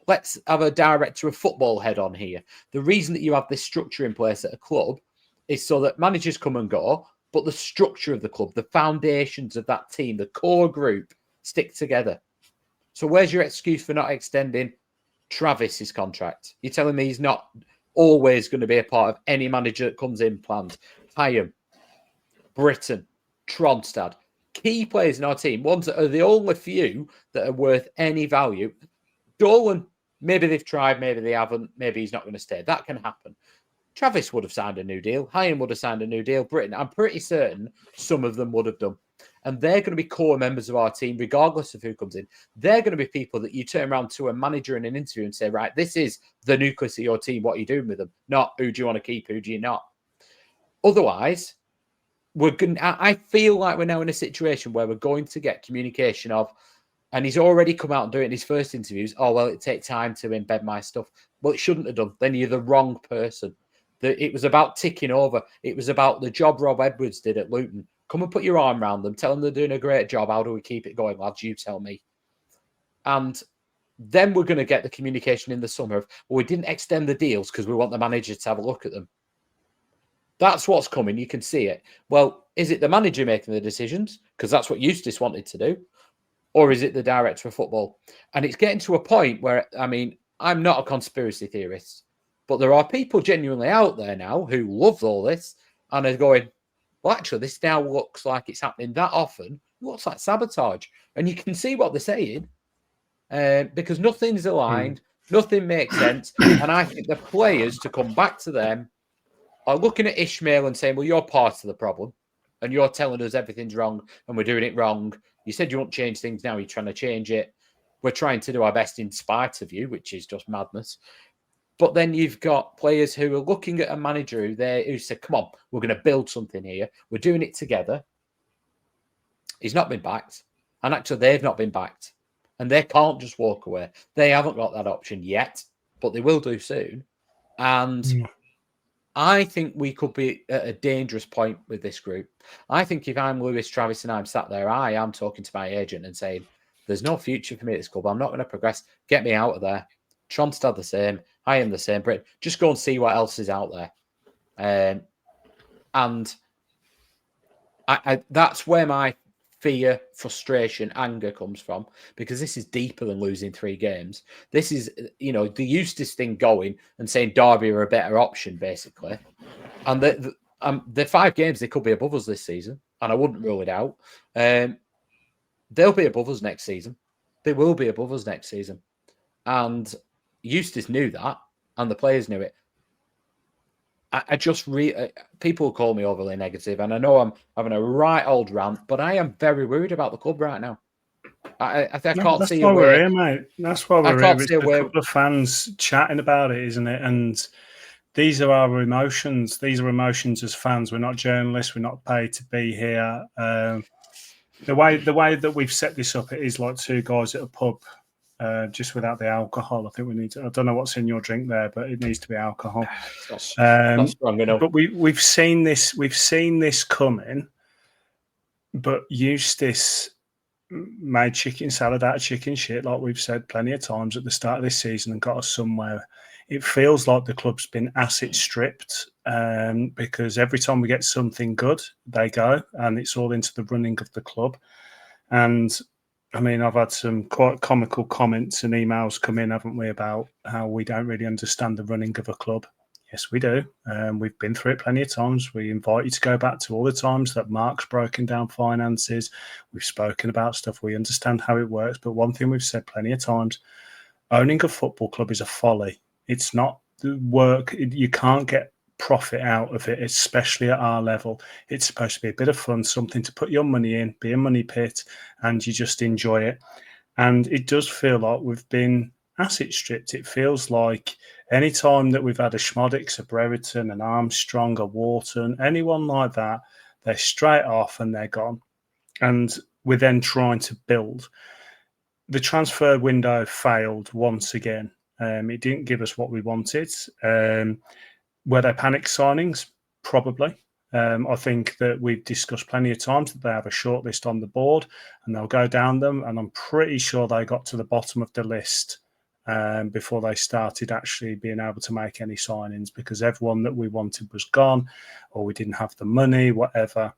let's have a director of football head on here? The reason that you have this structure in place at a club is so that managers come and go, but the structure of the club, the foundations of that team, the core group stick together. So where's your excuse for not extending Travis's contract? You're telling me he's not always going to be a part of any manager that comes in planned. Hyam, Britton, Tronstad, key players in our team, ones that are the only few that are worth any value. Dolan, maybe they've tried, maybe they haven't, maybe he's not going to stay. That can happen. Travis would have signed a new deal. Hyam would have signed a new deal. Britton, I'm pretty certain some of them would have done. And they're going to be core members of our team, regardless of who comes in. They're going to be people that you turn around to a manager in an interview and say, right, this is the nucleus of your team. What are you doing with them? Not who do you want to keep, who do you not? Otherwise, I feel like we're now in a situation where we're going to get communication of, and he's already come out and doing it in his first interviews, oh, well, it takes time to embed my stuff. Well, it shouldn't have done. Then you're the wrong person. It was about ticking over. It was about the job Rob Edwards did at Luton. Come and put your arm around them. Tell them they're doing a great job. How do we keep it going, lads? You tell me. And then we're going to get the communication in the summer of, well, we didn't extend the deals because we want the manager to have a look at them. That's what's coming. You can see it. Well, is it the manager making the decisions? Because that's what Eustace wanted to do. Or is it the director of football? And it's getting to a point where, I mean, I'm not a conspiracy theorist, but there are people genuinely out there now who love all this and are going, well, actually, this now looks like it's happening that often. It looks like sabotage. And you can see what they're saying because nothing's aligned. Nothing makes sense. And I think the players, to come back to them, are looking at Ismael and saying, well, you're part of the problem. And you're telling us everything's wrong and we're doing it wrong. You said you won't change things. Now you're trying to change it. We're trying to do our best in spite of you, which is just madness. But then you've got players who are looking at a manager who said, come on, we're going to build something here. We're doing it together. He's not been backed. And actually, they've not been backed. And they can't just walk away. They haven't got that option yet, but they will do soon. And I think we could be at a dangerous point with this group. I think if I'm Lewis Travis and I'm sat there, I am talking to my agent and saying, there's no future for me at this club. I'm not going to progress. Get me out of there. Tronstad the same. I am the same. Brit, just go and see what else is out there. And I that's where my fear, frustration, anger comes from, because this is deeper than losing 3 games. This is, the Eustace thing going and saying Derby are a better option, basically. And the 5 games, they could be above us this season, and I wouldn't rule it out. They'll be above us next season. They will be above us next season. And Eustace knew that, and the players knew it. I just people call me overly negative, and I know I'm having a right old rant, but I am very worried about the club right now. I can't see a way. That's why we're here, mate. That's why we're here. It's a way. couple of fans chatting about it, isn't it? And these are our emotions. These are emotions as fans. We're not journalists. We're not paid to be here. The way that we've set this up, it is like 2 guys at a pub. Just without the alcohol. I think we need to. I don't know what's in your drink there, but it needs to be alcohol. Not strong enough. But we've seen this. We've seen this coming. But Eustace made chicken salad out of chicken shit, like we've said plenty of times at the start of this season, and got us somewhere. It feels like the club's been asset stripped because every time we get something good, they go, and it's all into the running of the club. And I mean, I've had some quite comical comments and emails come in, haven't we, about how we don't really understand the running of a club. Yes, we do. We've been through it plenty of times. We invite you to go back to all the times that Mark's broken down finances. We've spoken about stuff. We understand how it works. But one thing we've said plenty of times, owning a football club is a folly. It's not the work. You can't get profit out of it, especially at our level. It's supposed to be a bit of fun, something to put your money in, be a money pit, and you just enjoy it. And it does feel like we've been asset stripped. It feels like any time that we've had a Schmodix, a Brereton, an Armstrong, a Wharton, anyone like that, they're straight off and they're gone. And we're then trying to build. The transfer window failed once again. It didn't give us what we wanted. Were they panic signings? Probably. I think that we've discussed plenty of times that they have a shortlist on the board and they'll go down them. And I'm pretty sure they got to the bottom of the list before they started actually being able to make any signings, because everyone that we wanted was gone, or we didn't have the money, whatever.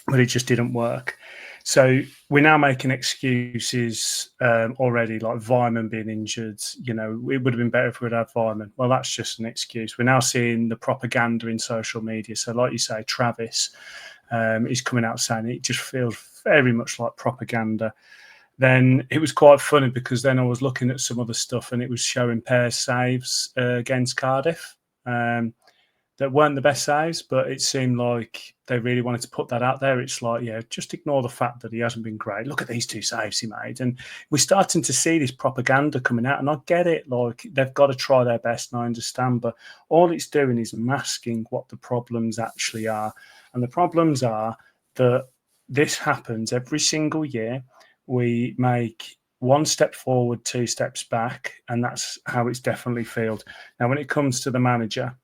But it just didn't work. So we're now making excuses already, like Vyman being injured. You know, it would have been better if we'd had Vyman. Well, that's just an excuse. We're now seeing the propaganda in social media. So like you say, Travis is coming out saying it just feels very much like propaganda. Then it was quite funny because then I was looking at some other stuff and it was showing pair saves against Cardiff. That weren't the best saves, but it seemed like they really wanted to put that out there. It's like, yeah, just ignore the fact that he hasn't been great. Look at these 2 saves he made. And we're starting to see this propaganda coming out, and I get it. Like, they've got to try their best, and I understand, but all it's doing is masking what the problems actually are. And the problems are that this happens every single year. We make 1 step forward, 2 steps back, and that's how it's definitely felt. Now, when it comes to the manager,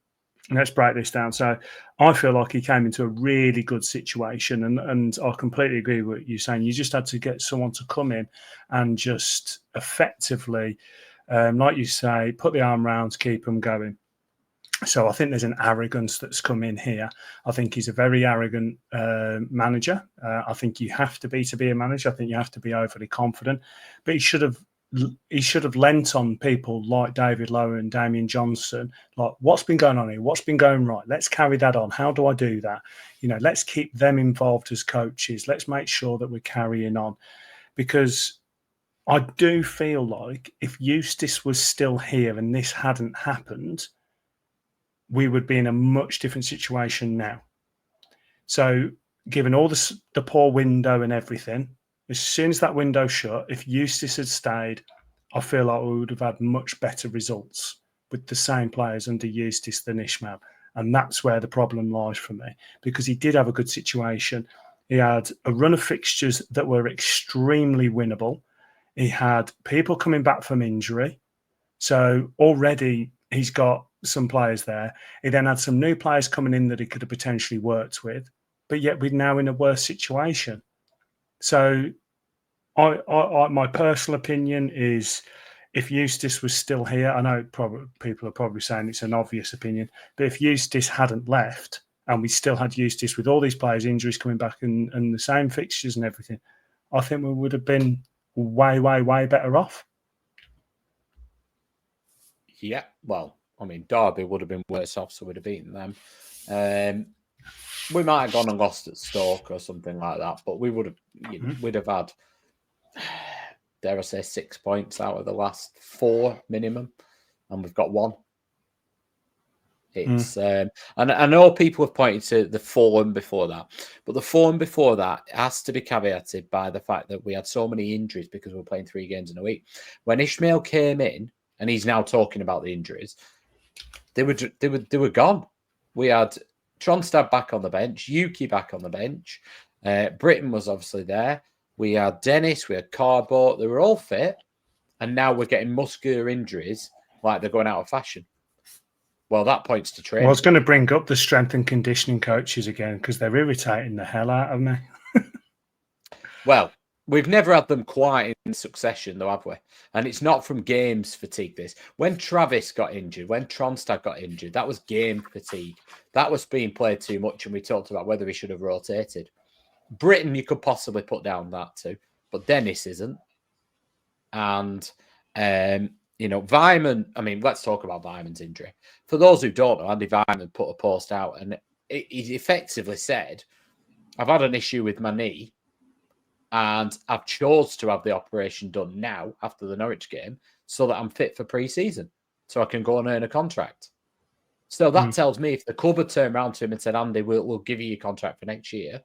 let's break this down. So I feel like he came into a really good situation, and I completely agree with what you're saying. You just had to get someone to come in and just effectively, like you say, put the arm round to keep them going. So I think there's an arrogance that's come in here. I think he's a very arrogant manager. I think you have to be a manager. I think you have to be overly confident. But he should have lent on people like David Lowe and Damien Johnson. Like, what's been going on here? What's been going right? Let's carry that on. How do I do that? You know, let's keep them involved as coaches. Let's make sure that we're carrying on. Because I do feel like if Eustace was still here and this hadn't happened, we would be in a much different situation now. So given all the poor window and everything, as soon as that window shut, if Eustace had stayed, I feel like we would have had much better results with the same players under Eustace than Ismael. And that's where the problem lies for me, because he did have a good situation. He had a run of fixtures that were extremely winnable. He had people coming back from injury. So already he's got some players there. He then had some new players coming in that he could have potentially worked with. But yet we're now in a worse situation. So my personal opinion is, if Eustace was still here, I know people are probably saying it's an obvious opinion, but if Eustace hadn't left and we still had Eustace with all these players' injuries coming back and the same fixtures and everything, I think we would have been way, way, way better off. Yeah, well, I mean, Derby would have been worse off, so we'd have beaten them. We might have gone and lost at Stoke or something like that, but we would have, we'd have had, dare I say, 6 points out of the last 4 minimum, and we've got 1. It's and I know people have pointed to the form before that, but the form before that has to be caveated by the fact that we had so many injuries because we were playing 3 games in a week. When Ismael came in, and he's now talking about the injuries, they were gone. We had Tronstad back on the bench, Yuki back on the bench, Britain was obviously there. We had Dennis, we had Carbo, they were all fit, and now we're getting muscular injuries like they're going out of fashion. Well, that points to training. Well, I was going to bring up the strength and conditioning coaches again because they're irritating the hell out of me. Well, we've never had them quite in succession, though, have we? And it's not from games fatigue, this. When Travis got injured, when Tronstad got injured, that was game fatigue. That was being played too much, and we talked about whether he should have rotated. Britain, you could possibly put down that too. but Dennis isn't. And, Vyman, let's talk about Vyman's injury. For those who don't know, Andy Vyman put a post out and he effectively said, I've had an issue with my knee and I've chose to have the operation done now after the Norwich game so that I'm fit for pre-season, so I can go and earn a contract. So that tells me if the club had turned around to him and said, Andy, we'll give you your contract for next year.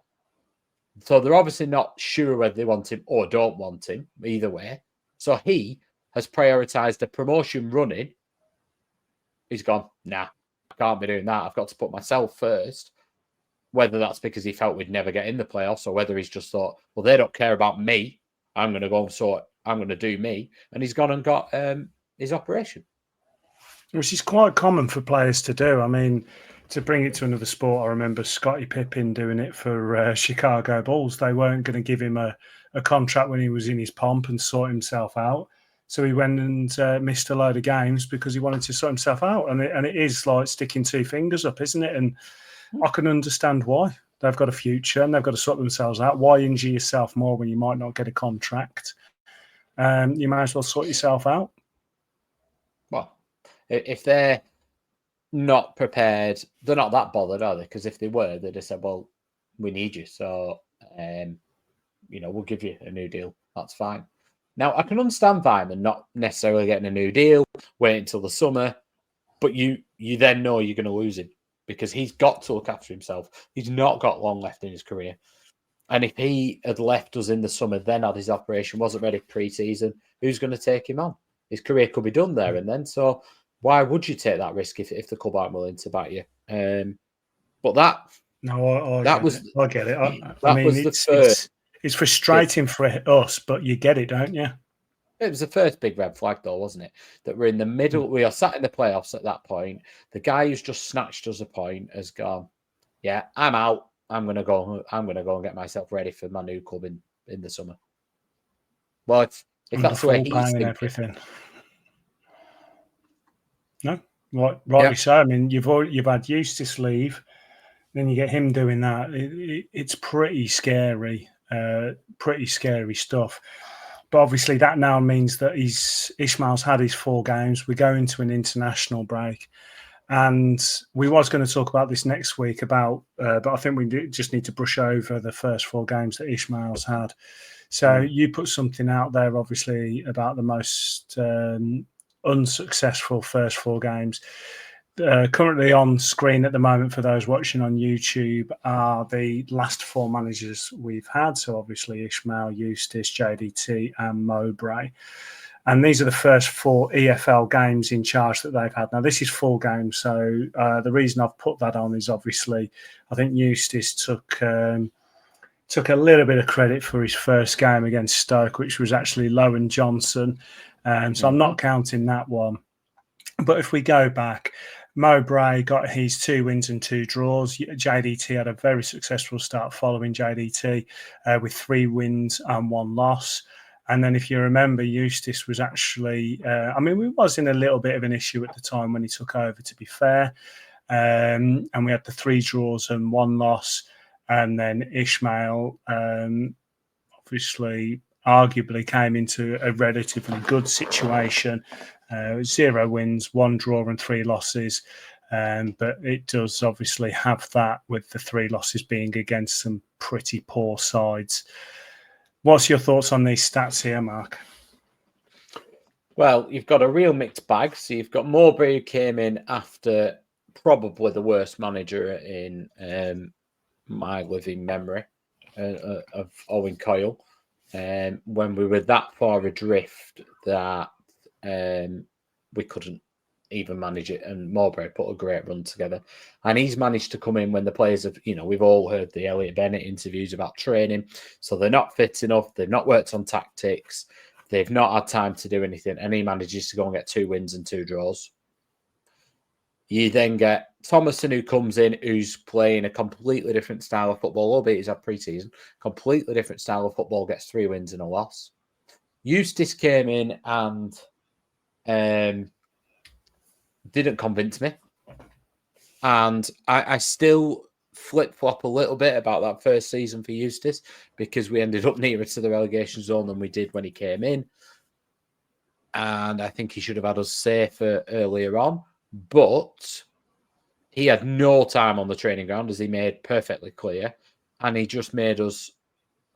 So they're obviously not sure whether they want him or don't want him, either way. So he has prioritised the promotion running. He's gone, nah, I can't be doing that. I've got to put myself first. Whether that's because he felt we'd never get in the playoffs or whether he's just thought, well, they don't care about me. I'm going to go and sort. I'm going to do me. And he's gone and got his operation. Which is quite common for players to do. I mean, to bring it to another sport, I remember Scottie Pippen doing it for Chicago Bulls. They weren't going to give him a contract when he was in his pomp and sort himself out. So he went and missed a load of games because he wanted to sort himself out. And it is like sticking two fingers up, isn't it? And I can understand why. They've got a future and they've got to sort themselves out. Why injure yourself more when you might not get a contract? You might as well sort yourself out. Well, if they're not prepared, they're not that bothered, are they? Because if they were, they'd have said, well, we need you. So, we'll give you a new deal. That's fine. Now, I can understand Vyman not necessarily getting a new deal, wait until the summer, but you then know you're going to lose him because he's got to look after himself. He's not got long left in his career. And if he had left us in the summer, then had his operation, wasn't ready pre-season, who's going to take him on? His career could be done there and then. So why would you take that risk if the club aren't willing to back you? But that... No, I get it. It's frustrating for us, but you get it, don't you? It was the first big red flag, though, wasn't it? That we're in the middle. We are sat in the playoffs at that point. The guy who's just snatched us a point has gone, yeah, I'm out. I'm going to go and get myself ready for my new club in the summer. Well, if that's the way he's thinking. Everything. No, rightly so. I mean, you've had Eustace leave, then you get him doing that. It's pretty scary. Pretty scary stuff. But obviously that now means that Ismael's had his 4 games. We go into an international break. And we was going to talk about this next week but I think we just need to brush over the first 4 games that Ismael's had. So you put something out there, obviously, about the most unsuccessful first 4 games. Currently on screen at the moment for those watching on YouTube are the last 4 managers we've had. So obviously Ismael, Eustace, JDT and Mowbray. And these are the first 4 EFL games in charge that they've had. Now, this is 4 games. So the reason I've put that on is obviously I think Eustace took a little bit of credit for his first game against Stoke, which was actually Lowen Johnson. So I'm not counting that one. But if we go back, Mowbray got his 2 wins and 2 draws. JDT had a very successful start following JDT with 3 wins and 1 loss. And then if you remember, Eustace was actually, we was in a little bit of an issue at the time when he took over, to be fair. And we had the 3 draws and 1 loss. And then Ismael, obviously, arguably came into a relatively good situation. 0 wins, 1 draw and 3 losses. But it does obviously have that with the 3 losses being against some pretty poor sides. What's your thoughts on these stats here, Mark? Well, you've got a real mixed bag. So you've got Mowbray, who came in after probably the worst manager in my living memory of Owen Coyle. When we were that far adrift that we couldn't even manage it, and Mowbray put a great run together. And he's managed to come in when the players have, we've all heard the Elliot Bennett interviews about training, so they're not fit enough, they've not worked on tactics, they've not had time to do anything, and he manages to go and get 2 wins and 2 draws. You then get Thomason, who comes in, who's playing a completely different style of football, albeit he's had pre-season, completely different style of football, gets 3 wins and a loss. Eustace came in and didn't convince me. And I still flip-flop a little bit about that first season for Eustace because we ended up nearer to the relegation zone than we did when he came in. And I think he should have had us safer earlier on. But he had no time on the training ground, as he made perfectly clear. And he just made us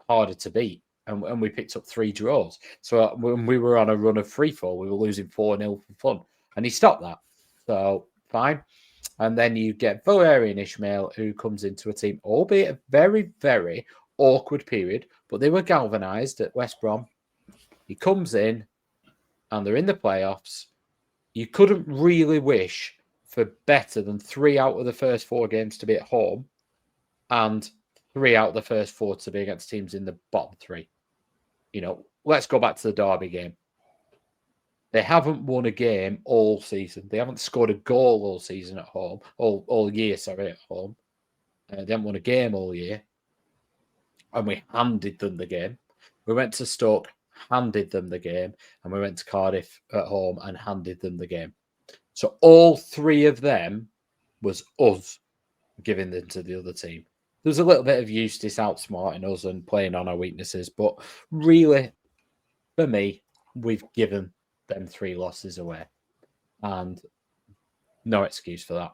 harder to beat. And we picked up 3 draws. So when we were on a run of 3-4, we were losing 4-0 for fun. And he stopped that. So, fine. And then you get Valérien Ismael, who comes into a team, albeit a very, very awkward period, but they were galvanised at West Brom. He comes in, and they're in the playoffs. You couldn't really wish for better than 3 out of the first 4 games to be at home, and 3 out of the first 4 to be against teams in the bottom 3. Let's go back to the Derby game. They haven't won a game all season. They haven't scored a goal all season at home, all year, at home. They haven't won a game all year. And we handed them the game. We went to Stoke, handed them the game, and we went to Cardiff at home and handed them the game. So all 3 of them was us giving them to the other team. There was a little bit of Eustace outsmarting us and playing on our weaknesses, but really, for me, we've given them 3 losses away, and no excuse for that.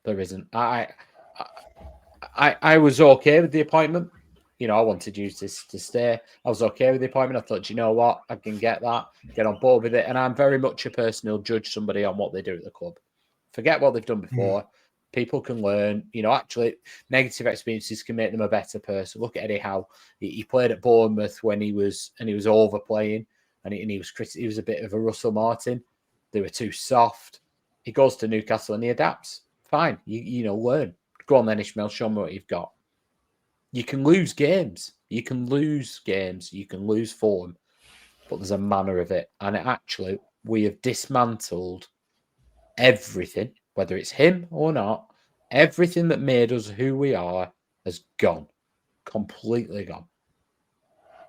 There isn't. I was okay with the appointment. I wanted Eustace to stay. I was okay with the appointment. I thought, you know what, I can get that, get on board with it, and I'm very much a person who'll judge somebody on what they do at the club. Forget what they've done before. People can learn. Actually, negative experiences can make them a better person. Look at Eddie Howe. He played at Bournemouth when he was overplaying. And he was a bit of a Russell Martin. They were too soft. He goes to Newcastle and he adapts. Fine. You learn. Go on then, Ishmael. Show me what you've got. You can lose games. You can lose form. But there's a manner of it. And actually, we have dismantled everything, whether it's him or not. Everything that made us who we are has gone. Completely gone.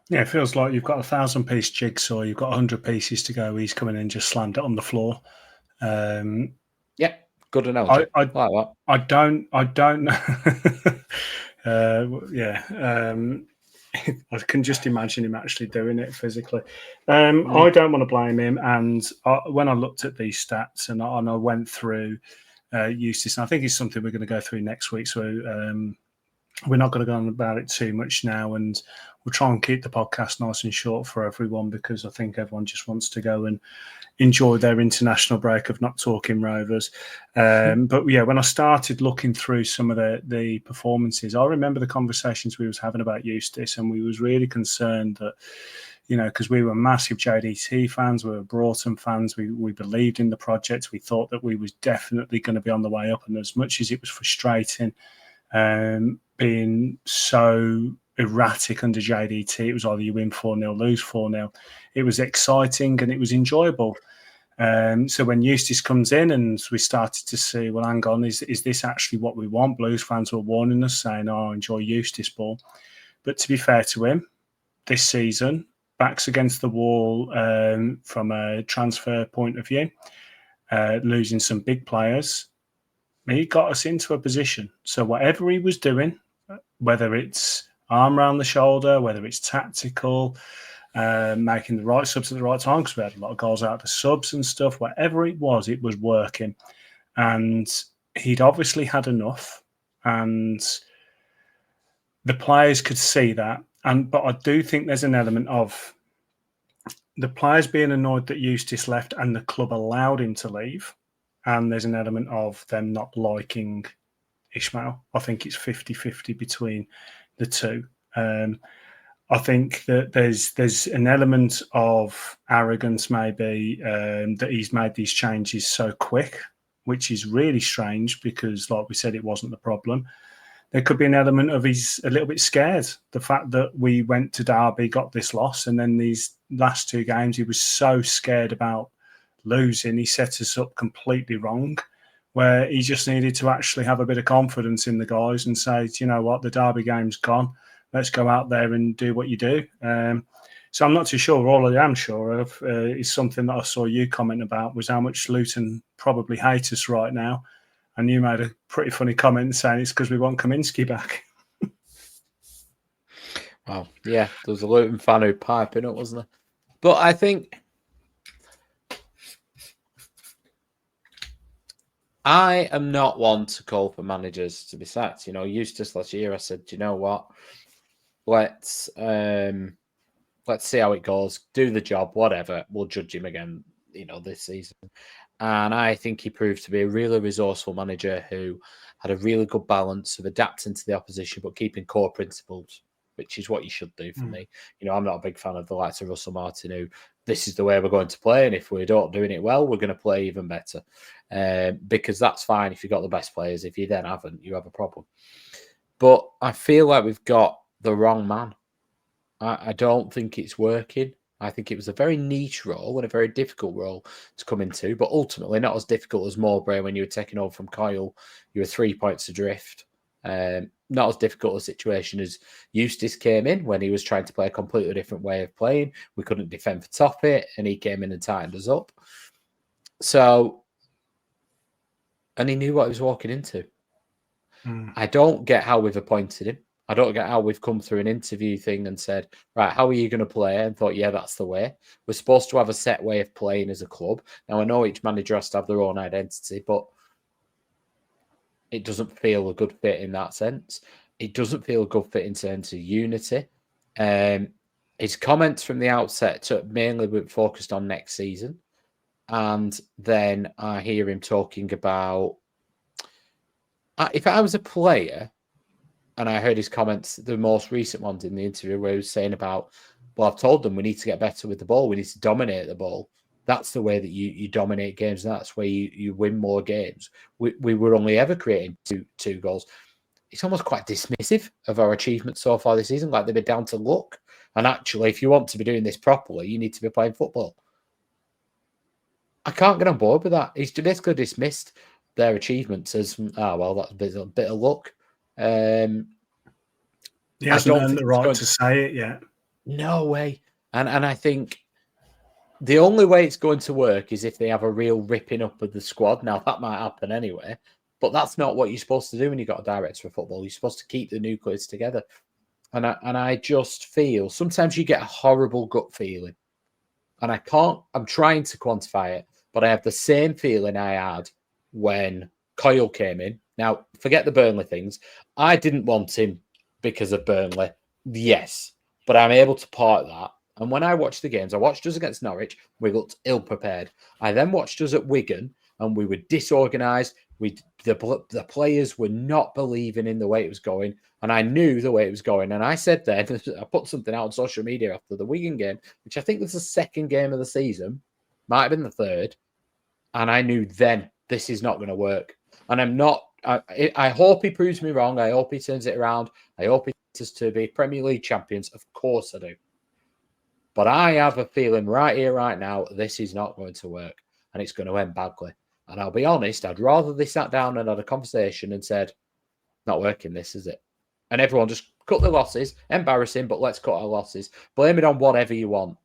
Yeah, it feels like you've got a 1,000-piece jigsaw. You've got 100 pieces to go. He's coming in and just slammed it on the floor. Yeah, good analogy. I like that. I don't know. I can just imagine him actually doing it physically. I don't want to blame him. And when I looked at these stats and I went through Eustace, and I think it's something we're going to go through next week. So we're not going to go on about it too much now, and we'll try and keep the podcast nice and short for everyone because I think everyone just wants to go and enjoy their international break of not talking Rovers. But yeah, when I started looking through some of the performances, I remember the conversations we was having about Eustace, and we was really concerned that, because we were massive JDT fans, we were Broughton fans, we believed in the project, we thought that we was definitely going to be on the way up, and as much as it was frustrating, being so erratic under JDT, it was either you win 4-0, lose 4-0. It was exciting and it was enjoyable. So when Eustace comes in and we started to see, well, hang on, is this actually what we want? Blues fans were warning us, saying, enjoy Eustace ball. But to be fair to him, this season, backs against the wall from a transfer point of view, losing some big players, he got us into a position. So whatever he was doing, whether it's arm around the shoulder, whether it's tactical, making the right subs at the right time, because we had a lot of goals out of the subs and stuff, whatever it was working. And he'd obviously had enough, and the players could see that. But I do think there's an element of the players being annoyed that Eustace left and the club allowed him to leave. And there's an element of them not liking Ismael. I think it's 50-50 between the two. I think that there's an element of arrogance maybe that he's made these changes so quick, which is really strange because, like we said, it wasn't the problem. There could be an element of he's a little bit scared. The fact that we went to Derby, got this loss, and then these last 2 games, he was so scared about losing, he set us up completely wrong, where he just needed to actually have a bit of confidence in the guys and say, you know what, the Derby game's gone. Let's go out there and do what you do. So I'm not too sure. All I am sure of is something that I saw you comment about was how much Luton probably hate us right now. And you made a pretty funny comment saying it's because we want Kaminsky back. Well, yeah, there was a Luton fan who piping up, wasn't there? But I think I am not one to call for managers to be sacked. You know, Eustace last year, I said, do you know what? Let's see how it goes. Do the job, whatever. We'll judge him again, you know, this season. And I think he proved to be a really resourceful manager who had a really good balance of adapting to the opposition, but keeping core principles, which is what you should do for me. You know, I'm not a big fan of the likes of Russell Martin, who this is the way we're going to play. And if we don't doing it well, we're going to play even better. Because that's fine if you've got the best players. If you then haven't, you have a problem. But I feel like we've got the wrong man. I don't think it's working. I think it was a very niche role and a very difficult role to come into, but ultimately not as difficult as Mowbray when you were taking over from Coyle. You were 3 points adrift. Not as difficult a situation as Eustace came in when he was trying to play a completely different way of playing. We couldn't defend for top it, and he came in and tightened us up. So, and he knew what he was walking into. I don't get how we've appointed him. I don't get how we've come through an interview thing and said, right, how are you going to play? And thought, yeah, that's the way. We're supposed to have a set way of playing as a club. Now, I know each manager has to have their own identity, but it doesn't feel a good fit in that sense. It doesn't feel a good fit in terms of unity. His comments from the outset mainly were focused on next season. And then I hear him talking about, if I was a player, and I heard his comments, the most recent ones in the interview, where he was saying about, well, I've told them we need to get better with the ball. We need to dominate the ball. That's the way that you dominate games, and that's where you win more games. We were only ever creating two goals. It's almost quite dismissive of our achievements so far this season, like they've been down to luck. And actually, if you want to be doing this properly, you need to be playing football. I can't get on board with that. He's basically dismissed their achievements as, well, that's a bit of luck. He hasn't earned the right to say it yet. No way. And I think the only way it's going to work is if they have a real ripping up of the squad. Now, that might happen anyway, but that's not what you're supposed to do when you've got a director of football. You're supposed to keep the nucleus together. And I just feel, sometimes you get a horrible gut feeling. And I'm trying to quantify it, but I have the same feeling I had when Coyle came in. Now, forget the Burnley things. I didn't want him because of Burnley. Yes, but I'm able to part that. And when I watched the games, I watched us against Norwich. We looked ill-prepared. I then watched us at Wigan, and we were disorganised. The players were not believing in the way it was going, and I knew the way it was going. And I said then, I put something out on social media after the Wigan game, which I think was the second game of the season, might have been the third, and I knew then this is not going to work. And I'm not. I hope he proves me wrong. I hope he turns it around. I hope he takes us to be Premier League champions. Of course I do. But I have a feeling right here, right now, this is not going to work, and it's going to end badly. And I'll be honest, I'd rather they sat down and had a conversation and said, not working, this, is it? And everyone just cut the losses. Embarrassing, but let's cut our losses. Blame it on whatever you want.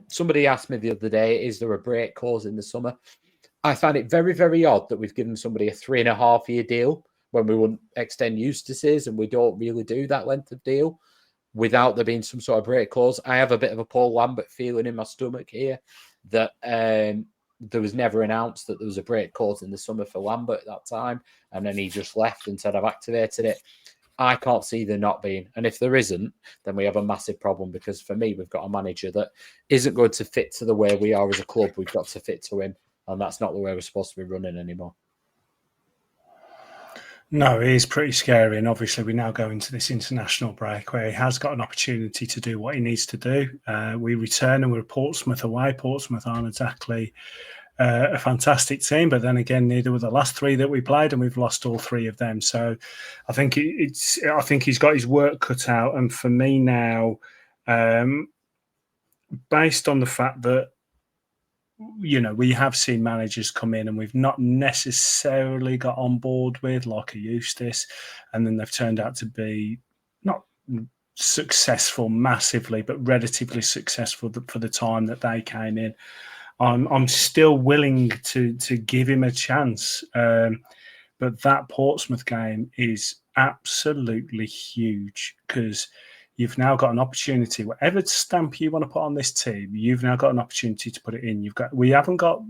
Somebody asked me the other day, is there a break clause in the summer? I find it very, very odd that we've given somebody a 3.5-year deal when we wouldn't extend Eustace's, and we don't really do that length of deal without there being some sort of break clause. I have a bit of a Paul Lambert feeling in my stomach here that there was never announced that there was a break clause in the summer for Lambert at that time, and then he just left and said, I've activated it. I can't see there not being. And if there isn't, then we have a massive problem, because for me, we've got a manager that isn't going to fit to the way we are as a club. We've got to fit to him. And that's not the way we're supposed to be running anymore. No, it is pretty scary. And obviously, we now go into this international break where he has got an opportunity to do what he needs to do. We return and we're Portsmouth away. Portsmouth aren't exactly a fantastic team, but then again, neither were the last three that we played, and we've lost all three of them. So I think I think he's got his work cut out. And for me now, based on the fact that, you know, we have seen managers come in and we've not necessarily got on board with, like a Eustace, and then they've turned out to be not successful massively, but relatively successful for the time that they came in. I'm still willing to give him a chance. But that Portsmouth game is absolutely huge because you've now got an opportunity. Whatever stamp you want to put on this team, you've now got an opportunity to put it in. We haven't got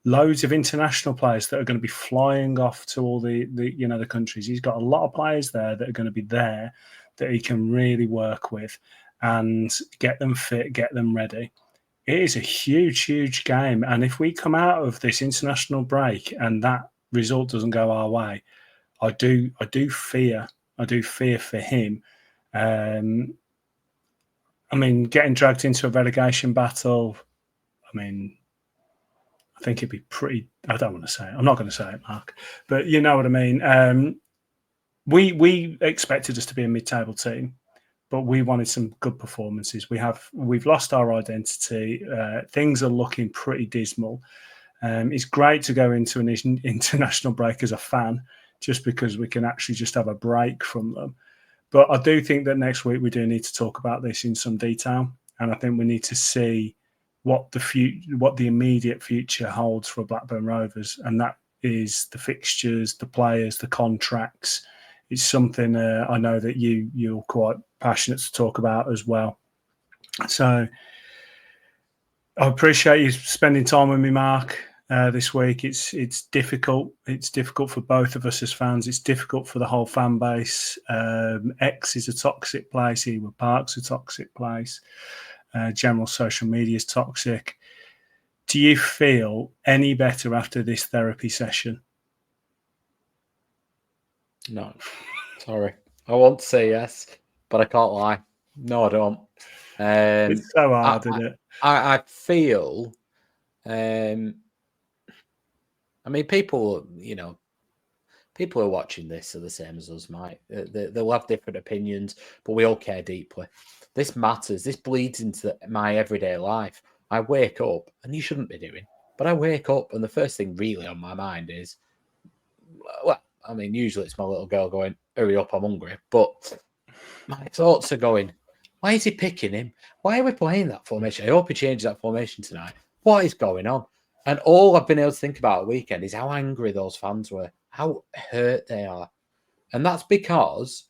loads of international players that are going to be flying off to all the countries. He's got a lot of players there that are going to be there that he can really work with and get them fit, get them ready. It is a huge, huge game. And if we come out of this international break and that result doesn't go our way, I do fear for him. I mean, getting dragged into a relegation battle, I think it'd be pretty. I don't want to say it. I'm not going to say it, Mark, but you know what I mean. We expected us to be a mid-table team, but we wanted some good performances. We've lost our identity. Things are looking pretty dismal. It's great to go into an international break as a fan, just because we can actually just have a break from them. But I do think that next week we do need to talk about this in some detail, and I think we need to see what the immediate future holds for Blackburn Rovers, and that is the fixtures, the players, the contracts. It's something I know that you're quite passionate to talk about as well. So I appreciate you spending time with me, Mark, this week. It's difficult. It's difficult for both of us as fans. It's difficult for the whole fan base. X is a toxic place. Ewood Park's a toxic place. General social media is toxic. Do you feel any better after this therapy session? No, sorry. I want to say yes, but I can't lie. No, I don't. It's so hard, isn't it? I feel, I mean, people who are watching this are the same as us, mate. They'll have different opinions, but we all care deeply. This matters. This bleeds into my everyday life. I wake up, and you shouldn't be doing, but I wake up, and the first thing really on my mind is, well, I mean, usually it's my little girl going, hurry up, I'm hungry. But my thoughts are going, why is he picking him? Why are we playing that formation? I hope he changes that formation tonight. What is going on? And all I've been able to think about all weekend is how angry those fans were, how hurt they are. And that's because,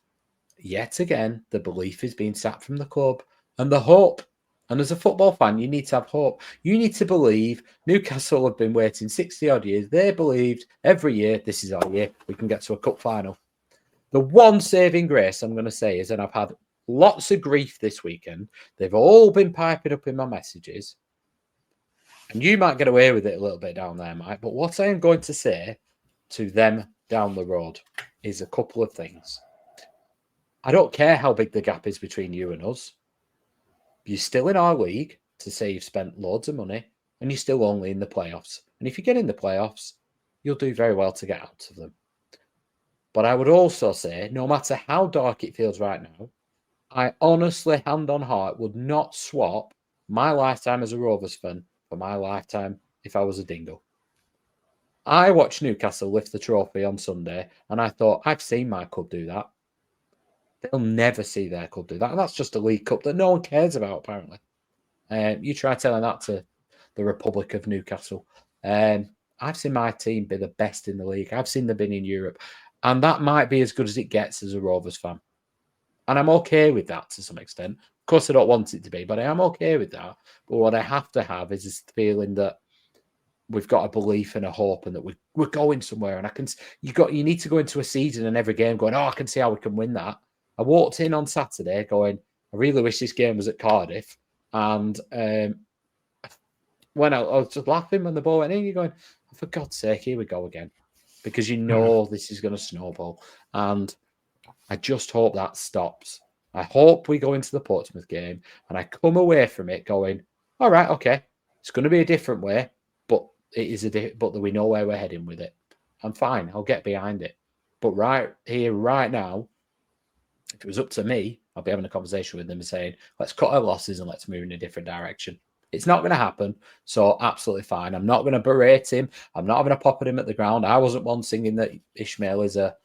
yet again, the belief is being sapped from the club and the hope. And as a football fan, you need to have hope. You need to believe. Newcastle have been waiting 60-odd years. They believed every year, this is our year, we can get to a cup final. The one saving grace I'm going to say is, and I've had lots of grief this weekend, they've all been piping up in my messages, and you might get away with it a little bit down there, Mike, but what I am going to say to them down the road is a couple of things. I don't care how big the gap is between you and us. You're still in our league to say you've spent loads of money, and you're still only in the playoffs. And if you get in the playoffs, you'll do very well to get out of them. But I would also say, no matter how dark it feels right now, I honestly, hand on heart, would not swap my lifetime as a Rovers fan for my lifetime if I was a dingo. I watched Newcastle lift the trophy on Sunday, and I thought, I've seen my club do that. They'll never see their club do that. And that's just a League Cup that no one cares about, apparently. You try telling that to the Republic of Newcastle. I've seen my team be the best in the league. I've seen them be in Europe. And that might be as good as it gets as a Rovers fan. And I'm okay with that to some extent. Of course, I don't want it to be, but I am okay with that. But what I have to have is this feeling that we've got a belief and a hope, and that we're going somewhere. And you need to go into a season and every game going, I can see how we can win that. I walked in on Saturday going, I really wish this game was at Cardiff. And when I was just laughing when the ball went in, you're going, for God's sake, here we go again. Because you know this is going to snowball. And I just hope that stops. I hope we go into the Portsmouth game and I come away from it going, all right, okay, it's going to be a different way, but it is but we know where we're heading with it. I'm fine. I'll get behind it. But right here, right now, if it was up to me, I'll be having a conversation with them and saying, let's cut our losses and let's move in a different direction. It's not going to happen, so absolutely fine. I'm not going to berate him. I'm not going to pop at him at the ground. I wasn't one singing that Ismael is a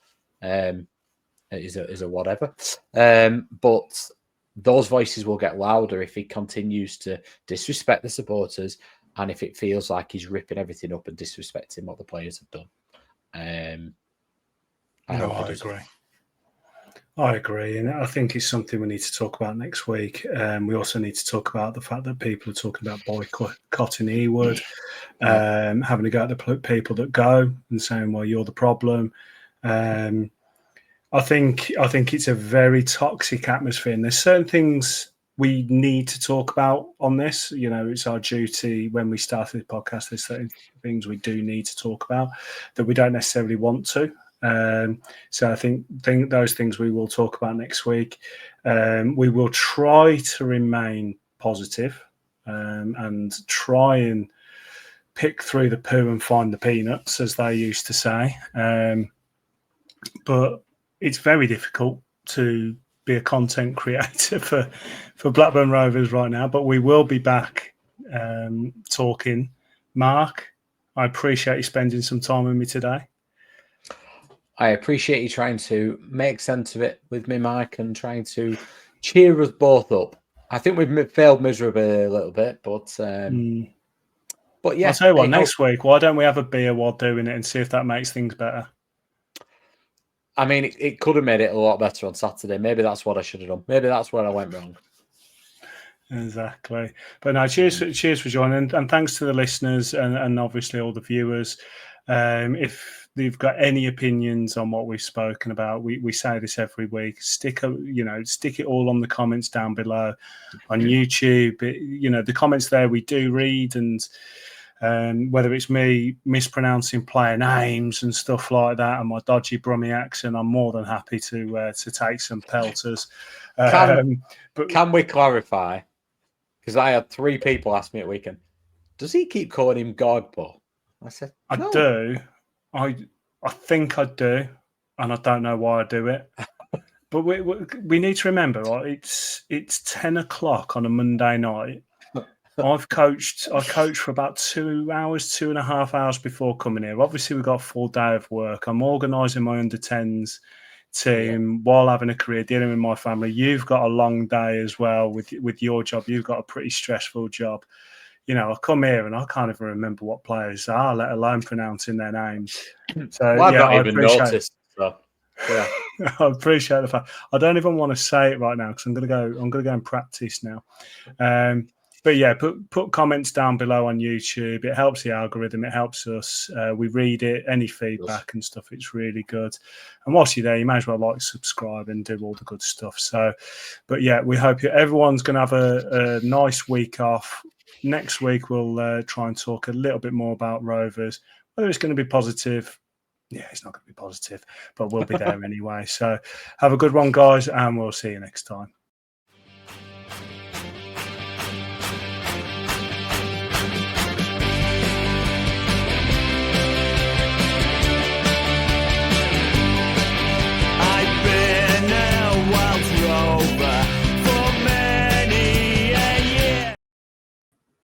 whatever. But those voices will get louder if he continues to disrespect the supporters and if it feels like he's ripping everything up and disrespecting what the players have done. I No, hope I he does. agree. I agree, and I think it's something we need to talk about next week. We also need to talk about the fact that people are talking about boycotting Ewood, having to go at the people that go and saying, "Well, you're the problem." I think it's a very toxic atmosphere, and there's certain things we need to talk about on this. You know, it's our duty when we started the podcast. There's certain things we do need to talk about that we don't necessarily want to. So I think those things we will talk about next week. We will try to remain positive, and try and pick through the poo and find the peanuts, as they used to say. But it's very difficult to be a content creator for Blackburn Rovers right now. But we will be back talking. Mark, I appreciate you spending some time with me today. I appreciate you trying to make sense of it with me, Mike, and trying to cheer us both up. I think we've failed miserably a little bit, but yeah. I'll tell you what, next week, why don't we have a beer while doing it and see if that makes things better? I mean, it could have made it a lot better on Saturday. Maybe that's what I should have done. Maybe that's where I went wrong. Exactly. But no, cheers for joining, and thanks to the listeners and obviously all the viewers. If you've got any opinions on what we've spoken about, we say this every week. Stick it all on the comments down below on YouTube. The comments there we do read, and whether it's me mispronouncing player names and stuff like that, and my dodgy Brummie accent, I'm more than happy to take some pelters. Can we clarify? Because I had 3 people ask me at weekend, does he keep calling him Gogbo? I said, no. I do. I think I do, and I don't know why I do it. But we need to remember, right? It's 10 o'clock on a Monday night. I coached for about 2 hours, 2.5 hours before coming here. Obviously, we've got a full day of work. I'm organising my under-10s team while having a career, dealing with my family. You've got a long day as well with your job. You've got a pretty stressful job. I come here and I can't even remember what players are, let alone pronouncing their names. So I've not even noticed. So, yeah. I appreciate the fact. I don't even want to say it right now because I'm gonna go and practice now. But yeah, put comments down below on YouTube. It helps the algorithm. It helps us. We read it. Any feedback and stuff, it's really good. And whilst you're there, you may as well like, subscribe, and do all the good stuff. So, but yeah, we hope everyone's going to have a nice week off. Next week, we'll try and talk a little bit more about Rovers. Whether it's going to be positive, it's not going to be positive, but we'll be there anyway. So have a good one, guys, and we'll see you next time.